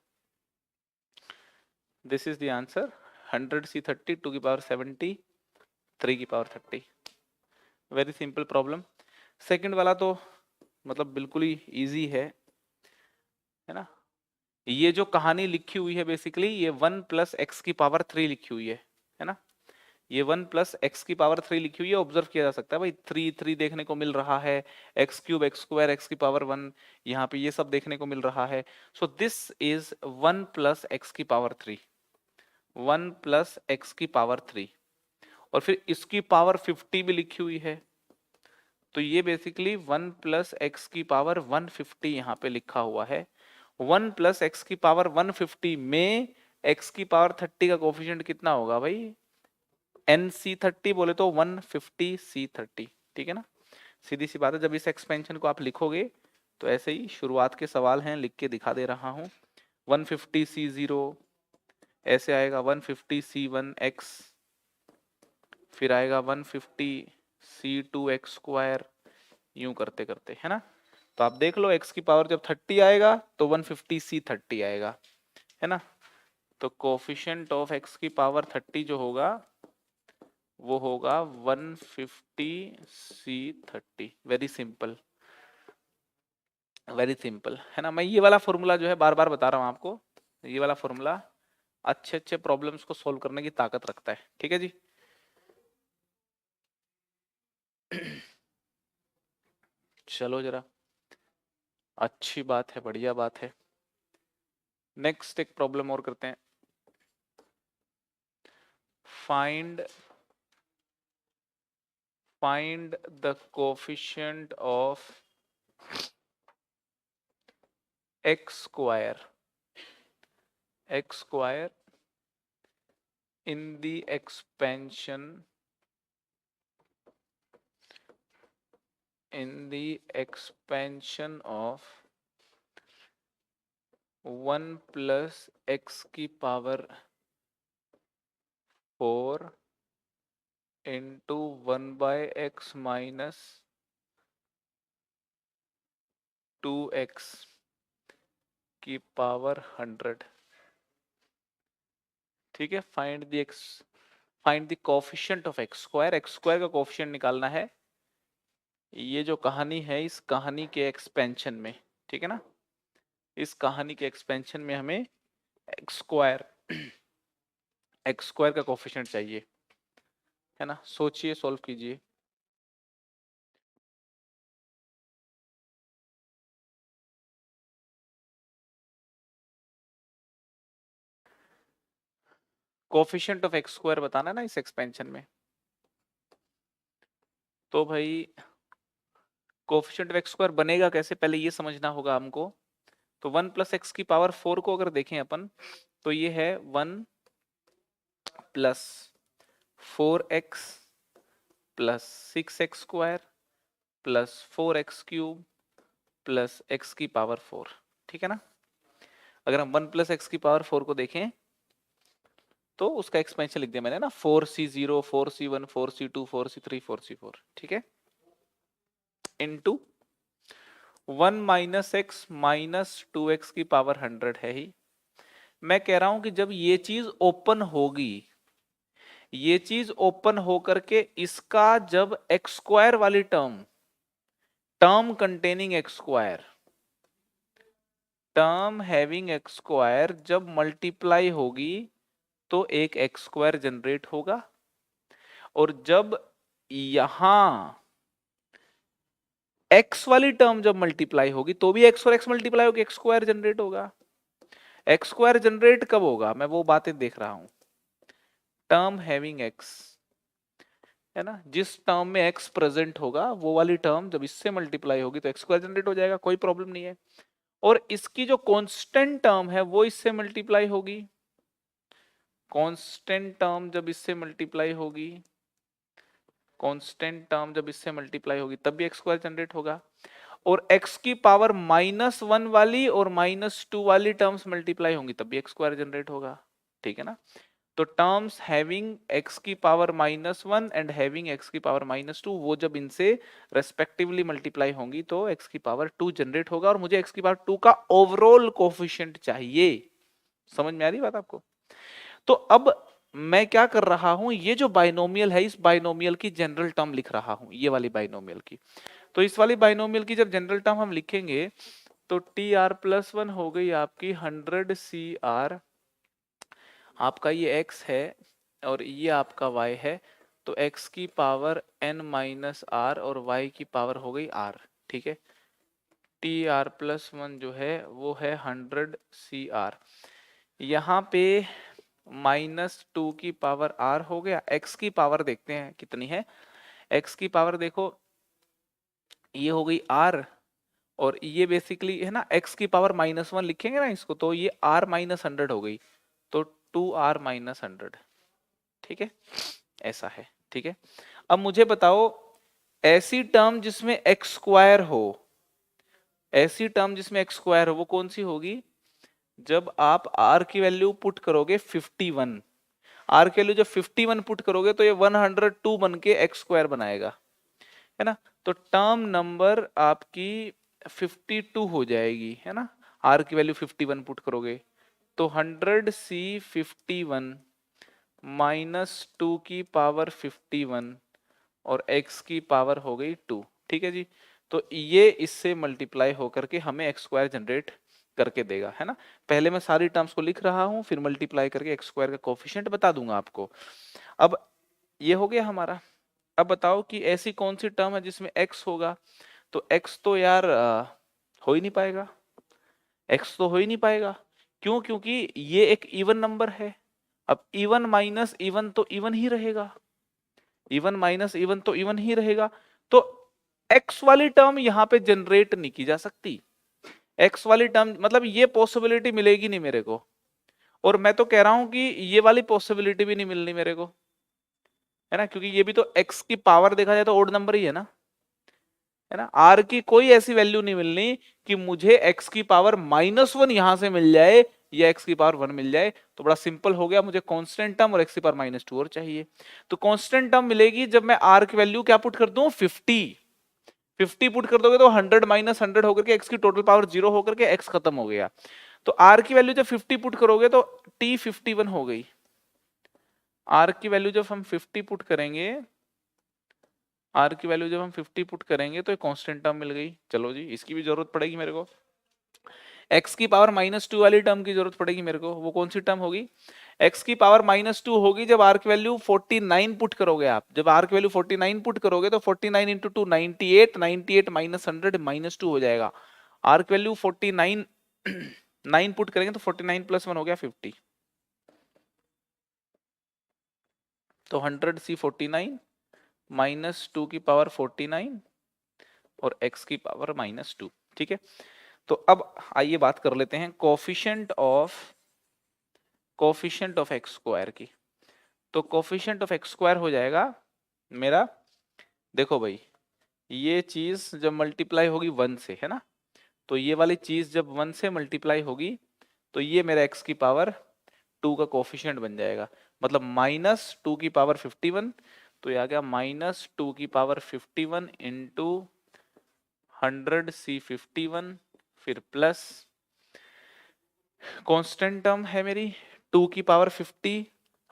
This is the answer, 100C30 2 की पावर 70 3 की power 30। Very simple problem. Second वाला तो मतलब बिल्कुल ही इजी है ना। ये जो कहानी लिखी हुई है बेसिकली, ये 1 + x की पावर 3 लिखी हुई है ना। ये 1 प्लस एक्स की पावर 3 लिखी हुई है, ऑब्जर्व किया जा सकता है भाई, 3 3 देखने को मिल रहा है, x cube x square x की पावर 1, यहाँ पे ये सब देखने को मिल रहा है। So this is 1 plus x की पावर 3, 1 प्लस एक्स की पावर 3, और फिर इसकी पावर 50 भी लिखी हुई है, तो ये बेसिकली 1 प्लस एक्स की पावर 150 यहाँ पे लिखा हुआ है। 1 प्लस एक्स की पावर 150 में एक्स की पावर 30 का कोफिशिएंट कितना होगा भाई, NC30 बोले तो 150C30, ठीक है ना, सीधी सी बात है। जब इस एक्सपेंशन को आप लिखोगे तो ऐसे ही शुरुआत के सवाल हैं, लिख के दिखा दे रहा हूं, 150C0 ऐसे आएगा, 150C1x, फिर आएगा 150C2x स्क्वायर, यूं करते करते, है ना। तो आप देख लो x की पावर जब 30 आएगा तो 150C30 आएगा, है ना। तो कोफिशिएंट ऑफ x की पावर 30 जो होगा वो होगा 150C30। Very simple, very simple, है ना। मैं ये वाला फॉर्मूला जो है बार बार बता रहा हूं आपको, ये वाला फॉर्मूला अच्छे अच्छे प्रॉब्लम्स को सॉल्व करने की ताकत रखता है, ठीक है जी। चलो जरा, अच्छी बात है, बढ़िया बात है। नेक्स्ट एक प्रॉब्लम और करते हैं। Find the coefficient of x square in the expansion of 1 plus x की power 4 into 1 by x minus 2x की पावर 100, ठीक है। Find the coefficient of x square का कोफिशिएंट निकालना है। ये जो कहानी है इस कहानी के एक्सपेंशन में, ठीक है ना, इस कहानी के एक्सपेंशन में हमें एक्स स्क्वायर का कोफिशिएंट चाहिए, है ना। सोचिए, सॉल्व कीजिए। कोफिशिएंट ऑफ एक्स स्क्वायर बताना ना इस एक्सपेंशन में, तो भाई कोफिशिएंट ऑफ एक्स स्क्वायर बनेगा कैसे, पहले ये समझना होगा हमको। तो 1 प्लस एक्स की पावर 4 को अगर देखें अपन, तो ये है 1 plus 4x plus 6x square plus 4x cube plus x की पावर 4, ठीक है ना। अगर हम 1 प्लस एक्स की पावर 4 को देखें तो उसका एक्सपेंशन लिख दिया मैंने ना, 4C0 4C1 4C2 4C3 4C4, ठीक है, into 1 minus x minus 2x की पावर 100 है ही। मैं कह रहा हूं कि जब ये चीज ओपन होगी, ये चीज ओपन होकर के इसका जब एक्स स्क्वायर वाली term containing x square, term having x square जब मल्टीप्लाई होगी तो एक एक्स स्क्वायर जनरेट होगा, और जब यहां एक्स वाली टर्म जब मल्टीप्लाई होगी तो भी एक्स और एक्स मल्टीप्लाई होगी, एक्स स्क्वायर जनरेट होगा। एक्स स्क्वायर जनरेट कब होगा, मैं वो बातें देख रहा हूं। टर्म हैविंग एक्स, है ना, जिस टर्म में एक्स प्रेजेंट होगा वो वाली टर्म जब इससे मल्टीप्लाई होगी तो एक्स स्क्वायर जनरेट हो जाएगा, कोई प्रॉब्लम नहीं है। और इसकी जो कांस्टेंट टर्म है वो इससे मल्टीप्लाई होगी, कांस्टेंट टर्म जब इससे मल्टीप्लाई होगी, कांस्टेंट टर्म जब इससे मल्टीप्लाई होगी तब भी एक्स स्क्वायर जनरेट होगा। और x की पावर -1 वाली और -2 वाली टर्म्स मल्टीप्लाई होंगी तब भी एक्स स्क्वायर जनरेट होगा, ठीक है ना। तो टर्म्स हैविंग x की पावर -1 एंड हैविंग x की पावर -2, वो जब इनसे रेस्पेक्टिवली मल्टीप्लाई होंगी तो x की पावर 2 जनरेट होगा, और मुझे x की पावर 2 का ओवरऑल कोफिशिएंट चाहिए। समझ में आ रही बात आपको। तो अब मैं क्या कर रहा हूं, ये जो बाइनोमियल है इस बाइनोमियल की जनरल टर्म लिख रहा हूं, ये वाली बाइनोमियल की। तो इस वाली बाइनोमियल की जब जनरल टर्म हम लिखेंगे तो TR+1 हो गई आपकी 100CR, आपका ये x है, और ये आपका y है, तो x की पावर n माइनस आर और y की पावर हो गई r, ठीक है। टी आर प्लस वन जो है वो है 100 सी आर, यहाँ पे -2 की पावर r हो गया। x की पावर देखते हैं कितनी है, x की पावर देखो ये हो गई r, और ये बेसिकली है ना x की पावर -1 लिखेंगे ना इसको, तो ये r माइनस 100 हो गई, तो 2r माइनस 100, ठीक है, ऐसा है, ठीक है। अब मुझे बताओ ऐसी टर्म जिसमें एक्स स्क्वायर हो, ऐसी टर्म जिसमें एक्स स्क्वायर हो वो कौन सी होगी, जब आप r की वैल्यू पुट करोगे 51, r की वैल्यू जब 51 पुट करोगे तो ये 102 बन के एक्स स्क्वायर बनाएगा, है ना। तो टर्म नंबर आपकी 52 हो जाएगी, है ना, r की वैल्यू 51 पुट करोगे तो 100 c 51 -2 की पावर 51 और x की पावर हो गई 2, ठीक है जी। तो ये इससे मल्टीप्लाई होकर के हमें एक्स स्क्वायर जनरेट करके देगा, है ना। पहले मैं सारी टर्म्स को लिख रहा हूं, फिर मल्टीप्लाई करके एक्स स्क्वायर का कोफिशिएंट बता दूंगा आपको। अब ये हो गया हमारा। अब बताओ कि ऐसी कौन सी टर्म है जिसमें x होगा, तो x तो यार हो ही नहीं पाएगा, x तो हो ही नहीं पाएगा, क्यों, क्योंकि ये एक इवन नंबर है। अब इवन माइनस इवन तो इवन ही रहेगा, इवन माइनस इवन तो इवन ही रहेगा, तो x वाली टर्म यहां पे जनरेट नहीं की जा सकती, x वाली टर्म मतलब ये पॉसिबिलिटी मिलेगी नहीं मेरे को, और मैं तो कह रहा हूं कि ये वाली पॉसिबिलिटी भी नहीं मिलनी मेरे को, है ना, क्योंकि ये भी तो x की पावर देखा जाए तो ओड नंबर ही है ना, है ना। r की कोई ऐसी वैल्यू नहीं मिलनी कि मुझे x की पावर -1 यहां से मिल जाए या x की पावर 1 मिल जाए, तो बड़ा सिंपल हो गया, मुझे कांस्टेंट टर्म और x की पावर -2 और चाहिए। तो कांस्टेंट टर्म मिलेगी जब मैं r की वैल्यू क्या पुट कर दूं 50 पुट कर दोगे तो 100 -100 होकर के x की टोटल पावर 0 होकर के x खत्म हो गया। तो r की वैल्यू जब 50 पुट करोगे तो t 51 हो गई, r की वैल्यू जब हम 50 पुट करेंगे, r की वैल्यू जब हम 50 पुट करेंगे तो एक कांस्टेंट टर्म मिल गई। चलो जी, इसकी भी जरूरत पड़ेगी मेरे को, x की पावर -2 वाली टर्म की जरूरत पड़ेगी मेरे को, वो कौन सी टर्म होगी, x की पावर -2 होगी जब r की वैल्यू 49 पुट करोगे आप, जब r की वैल्यू 49 पुट करोगे तो 49 इंटू 2 98, 98 -100 -2 हो जाएगा, r की वैल्यू 49 9 पुट करेंगे तो 49 + 1 हो गया 50, तो 100 c 49 -2 की पावर 49 और x की पावर -2, ठीक है। तो अब आइए बात कर लेते हैं कोफिशिएंट ऑफ एक्स स्क्वायर की। तो कोफिशिएंट ऑफ एक्स स्क्वायर हो जाएगा मेरा, देखो भाई ये चीज जब मल्टीप्लाई होगी 1 से, है ना, तो ये वाली चीज जब 1 से मल्टीप्लाई होगी तो ये मेरा x की पावर 2 का कोफिशिएंट बन जाएगा, मतलब -2 की पावर 51, तो ये आ गया -2 की पावर 51 इंटू 100 c 51, फिर प्लस कांस्टेंट टर्म है मेरी 2 की पावर 50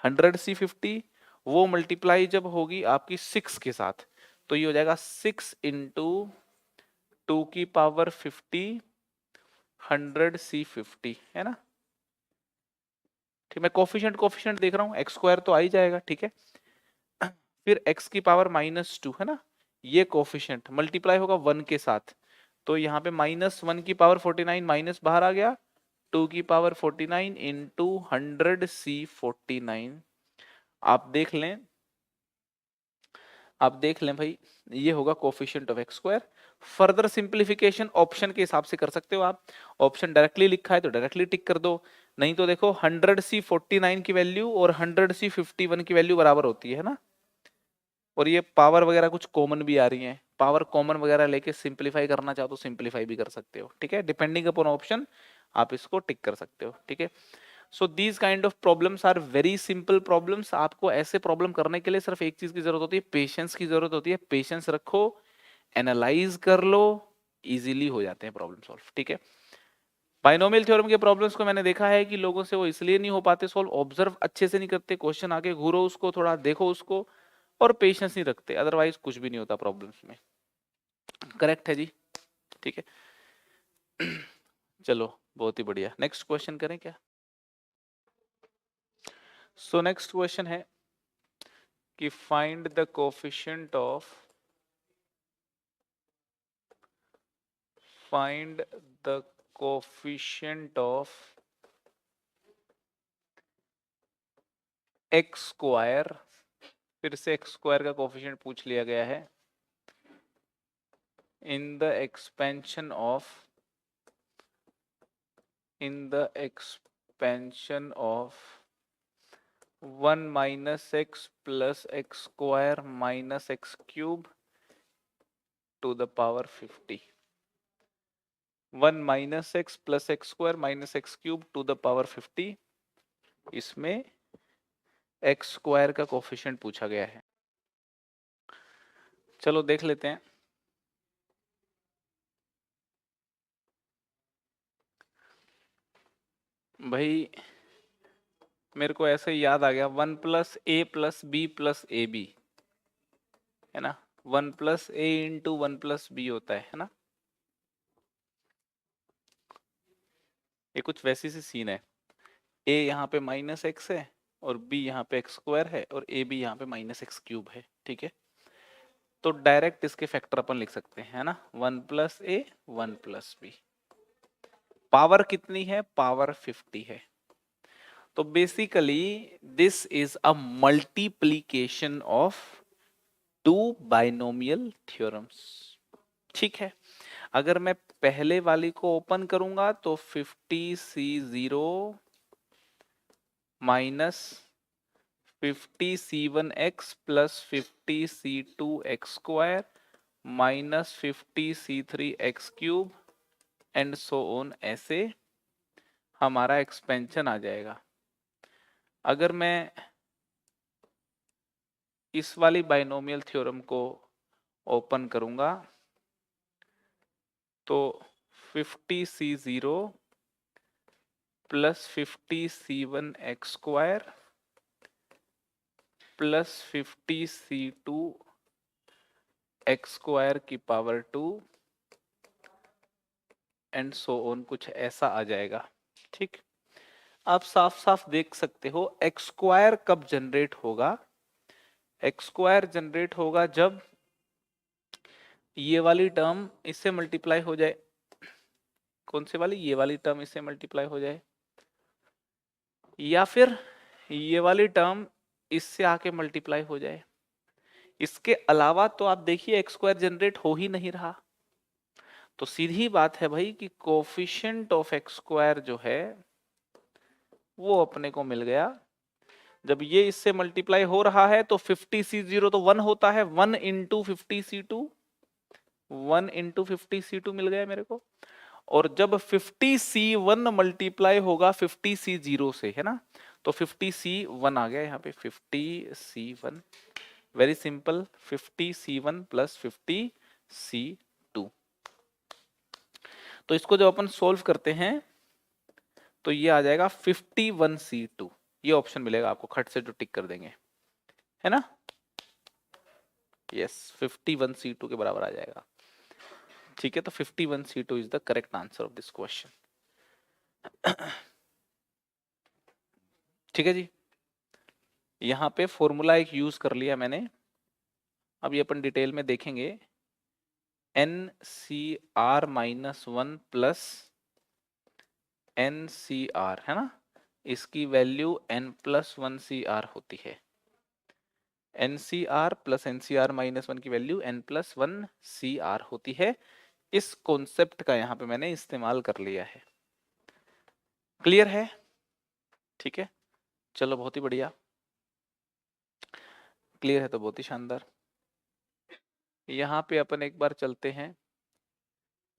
100 c 50, वो मल्टीप्लाई जब होगी आपकी 6 के साथ तो ये हो जाएगा 6 इंटू 2 की पावर 50 100 c 50, है ना। ठीक, मैं कोफिशिएंट देख रहा हूँ, एक्स स्क्वायर तो आ ही जाएगा, ठीक है। फिर x की पावर -2, है ना, ये कोफिशिएंट मल्टीप्लाई होगा 1 के साथ, तो यहाँ पे -1 की पावर 49 माइनस बाहर आ गया, 2 की पावर 49 इंटू 100 c 49, आप देख लें, आप देख लें भाई, ये होगा coefficient of x square. Further simplification option के हिसाब से कर सकते हो आप, ऑप्शन डायरेक्टली लिखा है तो डायरेक्टली टिक कर दो, नहीं तो देखो 100 c 49 की वैल्यू और 100 c 51 की वैल्यू बराबर होती है ना, और ये पावर वगैरह कुछ कॉमन भी आ रही है, पावर कॉमन वगैरह लेके सिंप्लीफाई करना चाहो तो सिंप्लीफाई भी कर सकते हो, ठीक है, डिपेंडिंग अपॉन ऑप्शन आप इसको टिक कर सकते हो, ठीक है। So these kind of problems are very simple problems. आपको ऐसे प्रॉब्लम करने के लिए सिर्फ एक चीज की जरूरत होती है, पेशेंस की जरूरत होती है, पेशेंस रखो, एनालाइज कर लो, इजीली हो जाते हैं प्रॉब्लम सॉल्व, ठीक है। बाइनोमियल थ्योरम के प्रॉब्लम्स को मैंने देखा है कि लोगों से वो इसलिए नहीं हो पाते सॉल्व, ऑब्जर्व अच्छे से नहीं करते, क्वेश्चन आके घूरो उसको, थोड़ा देखो उसको, और पेशेंस नहीं रखते, अदरवाइज कुछ भी नहीं होता प्रॉब्लम्स में। करेक्ट है जी, ठीक है। चलो बहुत ही बढ़िया, नेक्स्ट क्वेश्चन करें क्या। सो नेक्स्ट क्वेश्चन है, कि find the coefficient of x square, फिर से एक्स स्क्वायर का कोफिशिएंट पूछ लिया गया है, in the expansion of 1 minus x plus x square minus x cube to the power 50. 1 minus x plus x square minus x cube to the power 50, इसमें x square का coefficient पूछा गया है। चलो देख लेते हैं। भाई मेरे को ऐसे ही याद आ गया, 1 plus A plus B plus A B, है ना, 1 plus A into 1 plus B होता है ना। ये कुछ वैसी सी सीन है, ए यहाँ पे माइनस एक्स है और बी यहाँ पे एक्स स्क्वायर है और ए बी यहाँ पे माइनस एक्स क्यूब है, ठीक है। तो डायरेक्ट इसके फैक्टर अपन लिख सकते हैं, है ना, 1 plus A 1 plus B. Power कितनी है, पावर 50 है। तो basically this is a multiplication of two binomial theorems, ठीक है। अगर मैं पहले वाली को ओपन करूंगा तो 50c0 minus 50c1x plus 50c2x square minus 50c3x cube and so on, ऐसे हमारा एक्सपेंशन आ जाएगा। अगर मैं इस वाली बाइनोमियल थ्योरम को ओपन करूंगा तो 50c0 plus 50c1x square plus 50c2x square की पावर 2 एंड सो ऑन, कुछ ऐसा आ जाएगा, ठीक। आप साफ साफ देख सकते हो एक्स स्क्वायर कब जनरेट होगा, एक्स स्क्वायर जनरेट होगा जब ये वाली टर्म इससे मल्टीप्लाई हो जाए। कौन से वाली, ये वाली टर्म इससे मल्टीप्लाई हो जाए, या फिर ये वाली टर्म इससे आके मल्टीप्लाई हो जाए। इसके अलावा तो आप देखिए एक्स स्क्वायर जनरेट हो ही नहीं रहा। तो सीधी बात है भाई कि कोफिशिएंट ऑफ एक्स स्क्वायर जो है वो अपने को मिल गया। जब ये इससे मल्टीप्लाई हो रहा है तो 50c0 तो 1 होता है, 1 इंटू 50c2, 1 इंटू 50c2 मिल गया मेरे को। और जब 50c1 मल्टीप्लाई होगा 50c0 से, है ना, तो 50c1 आ गया यहाँ पे, 50c1, very simple, 50c1 plus 50c2। तो इसको जब अपन सोल्व करते हैं तो ये आ जाएगा 51c2, ये ऑप्शन मिलेगा आपको, खट से जो टिक कर देंगे, है ना, यस 51c2 के बराबर आ जाएगा, ठीक है। तो 51c2 is the correct answer of this question, ठीक है जी। यहाँ पे फॉर्मूला एक यूज कर लिया मैंने, अब ये अपन डिटेल में देखेंगे। NCr माइनस 1 प्लस NCr, है ना, इसकी वैल्यू n प्लस 1 CR होती है। NCr प्लस NCr माइनस 1 की वैल्यू n प्लस 1 CR होती है। इस कॉन्सेप्ट का यहाँ पे मैंने इस्तेमाल कर लिया है, क्लियर है, ठीक है। चलो बहुत ही बढ़िया, क्लियर है तो बहुत ही शानदार। यहाँ पे अपन एक बार चलते हैं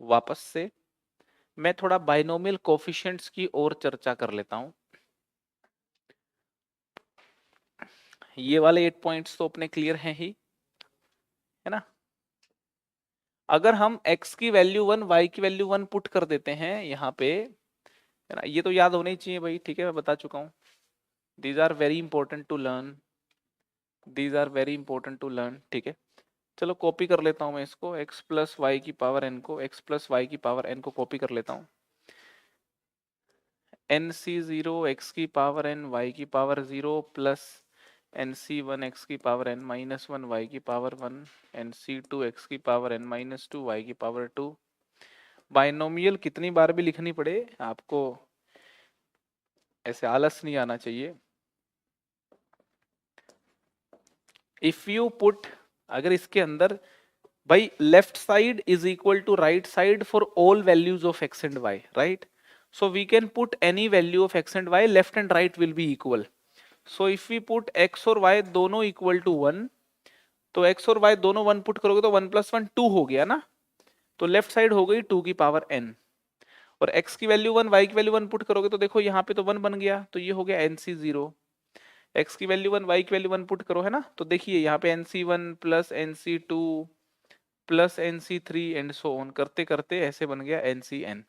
वापस से, मैं थोड़ा बाइनोमियल कोफिशिएंट्स की ओर चर्चा कर लेता हूं। ये वाले 8 पॉइंट्स तो अपने क्लियर हैं ही, है ना। अगर हम x की वैल्यू 1 y की वैल्यू 1 पुट कर देते हैं यहाँ पे, है ना, ये तो याद होना ही चाहिए भाई, ठीक है, मैं बता चुका हूँ। These are very important to learn, these are very important to learn, ठीक है। चलो कॉपी कर लेता हूँ मैं इसको, x प्लस वाई की पावर n को, x प्लस वाई की पावर n को कॉपी कर लेता हूँ। NC0 x की पावर n y की पावर 0 प्लस NC1 x की पावर n माइनस 1 y की पावर 1 NC2 x की पावर n माइनस 2 y की पावर 2। बाइनोमियल कितनी बार भी लिखनी पड़े आपको ऐसे आलस नहीं आना चाहिए। इफ यू पुट, अगर इसके अंदर भाई left side is equal to right side for all values of x and y, right? So we can put any value of x and y, left and right will be equal. So if we put x और y दोनों equal to 1, तो x और y दोनों 1 put करोगे तो 1 + 1 2 हो गया ना, तो लेफ्ट साइड हो गई 2 की पावर n। और x की वैल्यू 1, y की वैल्यू 1 पुट करोगे तो देखो यहाँ पे तो 1 बन गया, तो ये हो गया NC0। x की वैल्यू 1, y की वैल्यू 1 पुट करो, है ना, तो देखिए यहाँ पे NC1 plus NC2 plus NC3 and so on करते करते ऐसे बन गया NCn।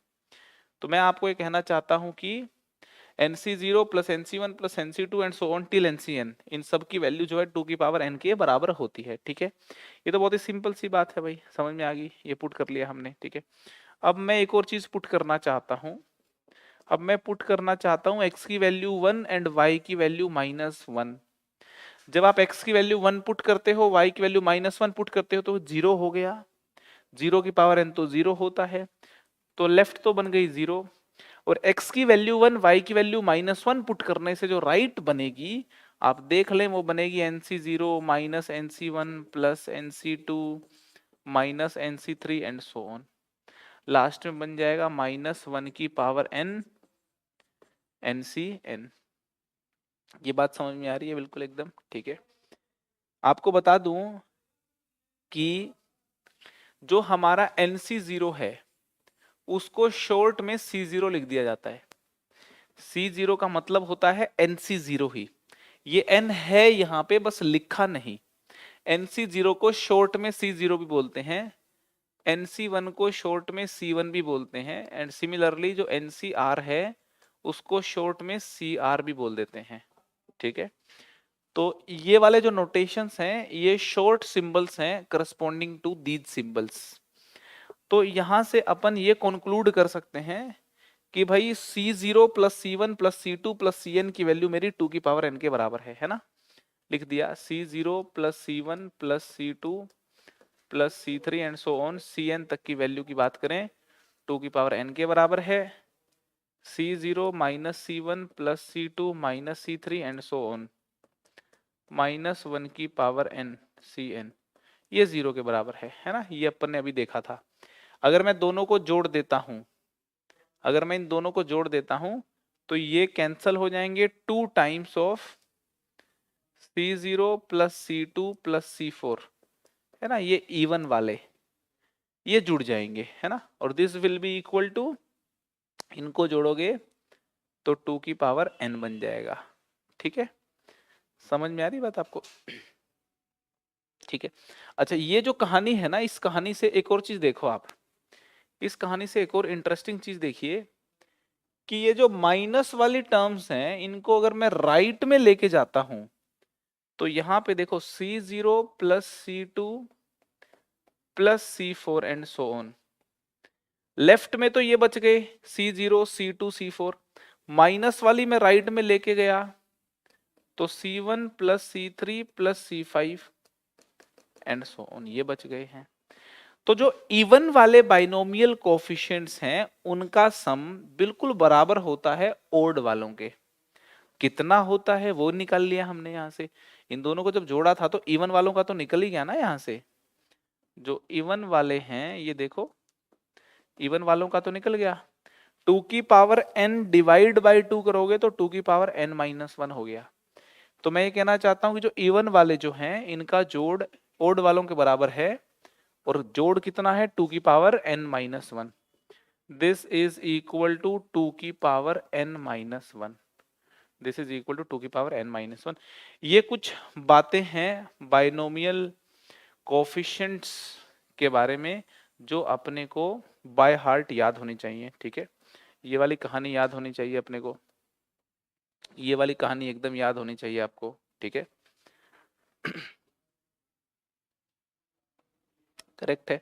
तो मैं आपको ये कहना चाहता हूं कि NC0 plus NC1 plus NC2 and so on till NCn, इन सब की वैल्यू जो है 2 की पावर n के बराबर होती है, ठीक है। ये तो बहुत ही सिंपल सी बात है भाई, समझ में आ गई, ये पुट कर लिया हमने, ठीक है। अब मैं एक और चीज पुट करना चाहता हूं। अब मैं पुट करना चाहता हूं x की वैल्यू 1 एंड y की वैल्यू -1। जब आप x की वैल्यू 1 पुट करते हो, y की वैल्यू -1 पुट करते हो तो 0 हो गया, 0 की पावर n तो 0 होता है, तो लेफ्ट तो बन गई 0। और x की वैल्यू 1, y की वैल्यू -1 पुट करने से जो राइट बनेगी आप देख लें, वो बनेगी NC0 minus NC1 plus NC2 minus NC3 and so on. Last में बन जाएगा -1 की पावर n NCn। ये बात समझ में आ रही है बिल्कुल एकदम, ठीक है। आपको बता दूं कि जो हमारा NC0 है उसको शॉर्ट में C0 लिख दिया जाता है। C0 का मतलब होता है NC0 ही, ये n है यहाँ पे बस लिखा नहीं। NC0 को शॉर्ट में C0 भी बोलते हैं, NC1 को शॉर्ट में C1 भी बोलते हैं, एंड सिमिलरली जो NCR है उसको शॉर्ट में CR भी बोल देते हैं, ठीक है। तो ये वाले जो नोटेशंस हैं ये शॉर्ट सिंबल्स हैं करस्पॉन्डिंग टू दीज सिंबल्स। तो यहां से अपन ये कंक्लूड कर सकते हैं कि भाई C0 plus C1 plus C2 plus Cn की वैल्यू मेरी 2 की पावर n के बराबर है ना। लिख दिया C0 plus C1 plus C2 plus C3 and so on Cn तक की वैल्यू की बात करें 2 की पावर n के बराबर है। C0 minus C1 plus C2 minus C3 and so on -1 की पावर n Cn, ये 0 के बराबर है ना। ये अपन ने अभी देखा था। अगर मैं दोनों को जोड़ देता हूं, अगर मैं इन दोनों को जोड़ देता हूं तो ये कैंसल हो जाएंगे 2 times of C0 plus C2 plus C4, है ना, ये इवन वाले ये जुड़ जाएंगे, है ना। और this will be equal to, इनको जोड़ोगे तो 2 की पावर n बन जाएगा, ठीक है। समझ में आ रही बात आपको, ठीक है। अच्छा, ये जो कहानी है ना, इस कहानी से एक और चीज देखो आप, इस कहानी से एक और इंटरेस्टिंग चीज देखिए कि ये जो माइनस वाली टर्म्स हैं इनको अगर मैं राइट में लेके जाता हूं तो यहां पे देखो C0 plus C2 plus C4 and so on. Left में तो ये बच गए C0 C2 C4, माइनस वाली में राइट में लेके गया तो C1 plus C3 plus C5 and so on, ये बच गए हैं। तो जो इवन वाले बाइनोमियल कोफिशिएंट्स हैं उनका सम बिल्कुल बराबर होता है ओड वालों के। कितना होता है वो निकाल लिया हमने यहाँ से, इन दोनों को जब जोड़ा था तो इवन वालों का तो निकल ही गया ना। यहाँ से जो इवन वाले हैं ये देखो, इवन वालों का तो निकल गया। 2 की पावर n डिवाइड बाई 2 करोगे तो 2 की पावर n -1 हो गया। तो मैं ये कहना चाहता हूं कि जो इवन वाले जो हैं इनका जोड़ ओड वालों के बराबर है, और जोड़ कितना है 2 की power n -1। This is equal to 2 की power n -1, this is equal to 2 की पावर n -1। ये कुछ बातें हैं बाइनोमियल कोफिशिएंट्स के बारे में जो अपने को बाय हार्ट याद होनी चाहिए, ठीक है। ये वाली कहानी याद होनी चाहिए अपने को, ये वाली कहानी एकदम याद होनी चाहिए आपको, ठीक है। करेक्ट है।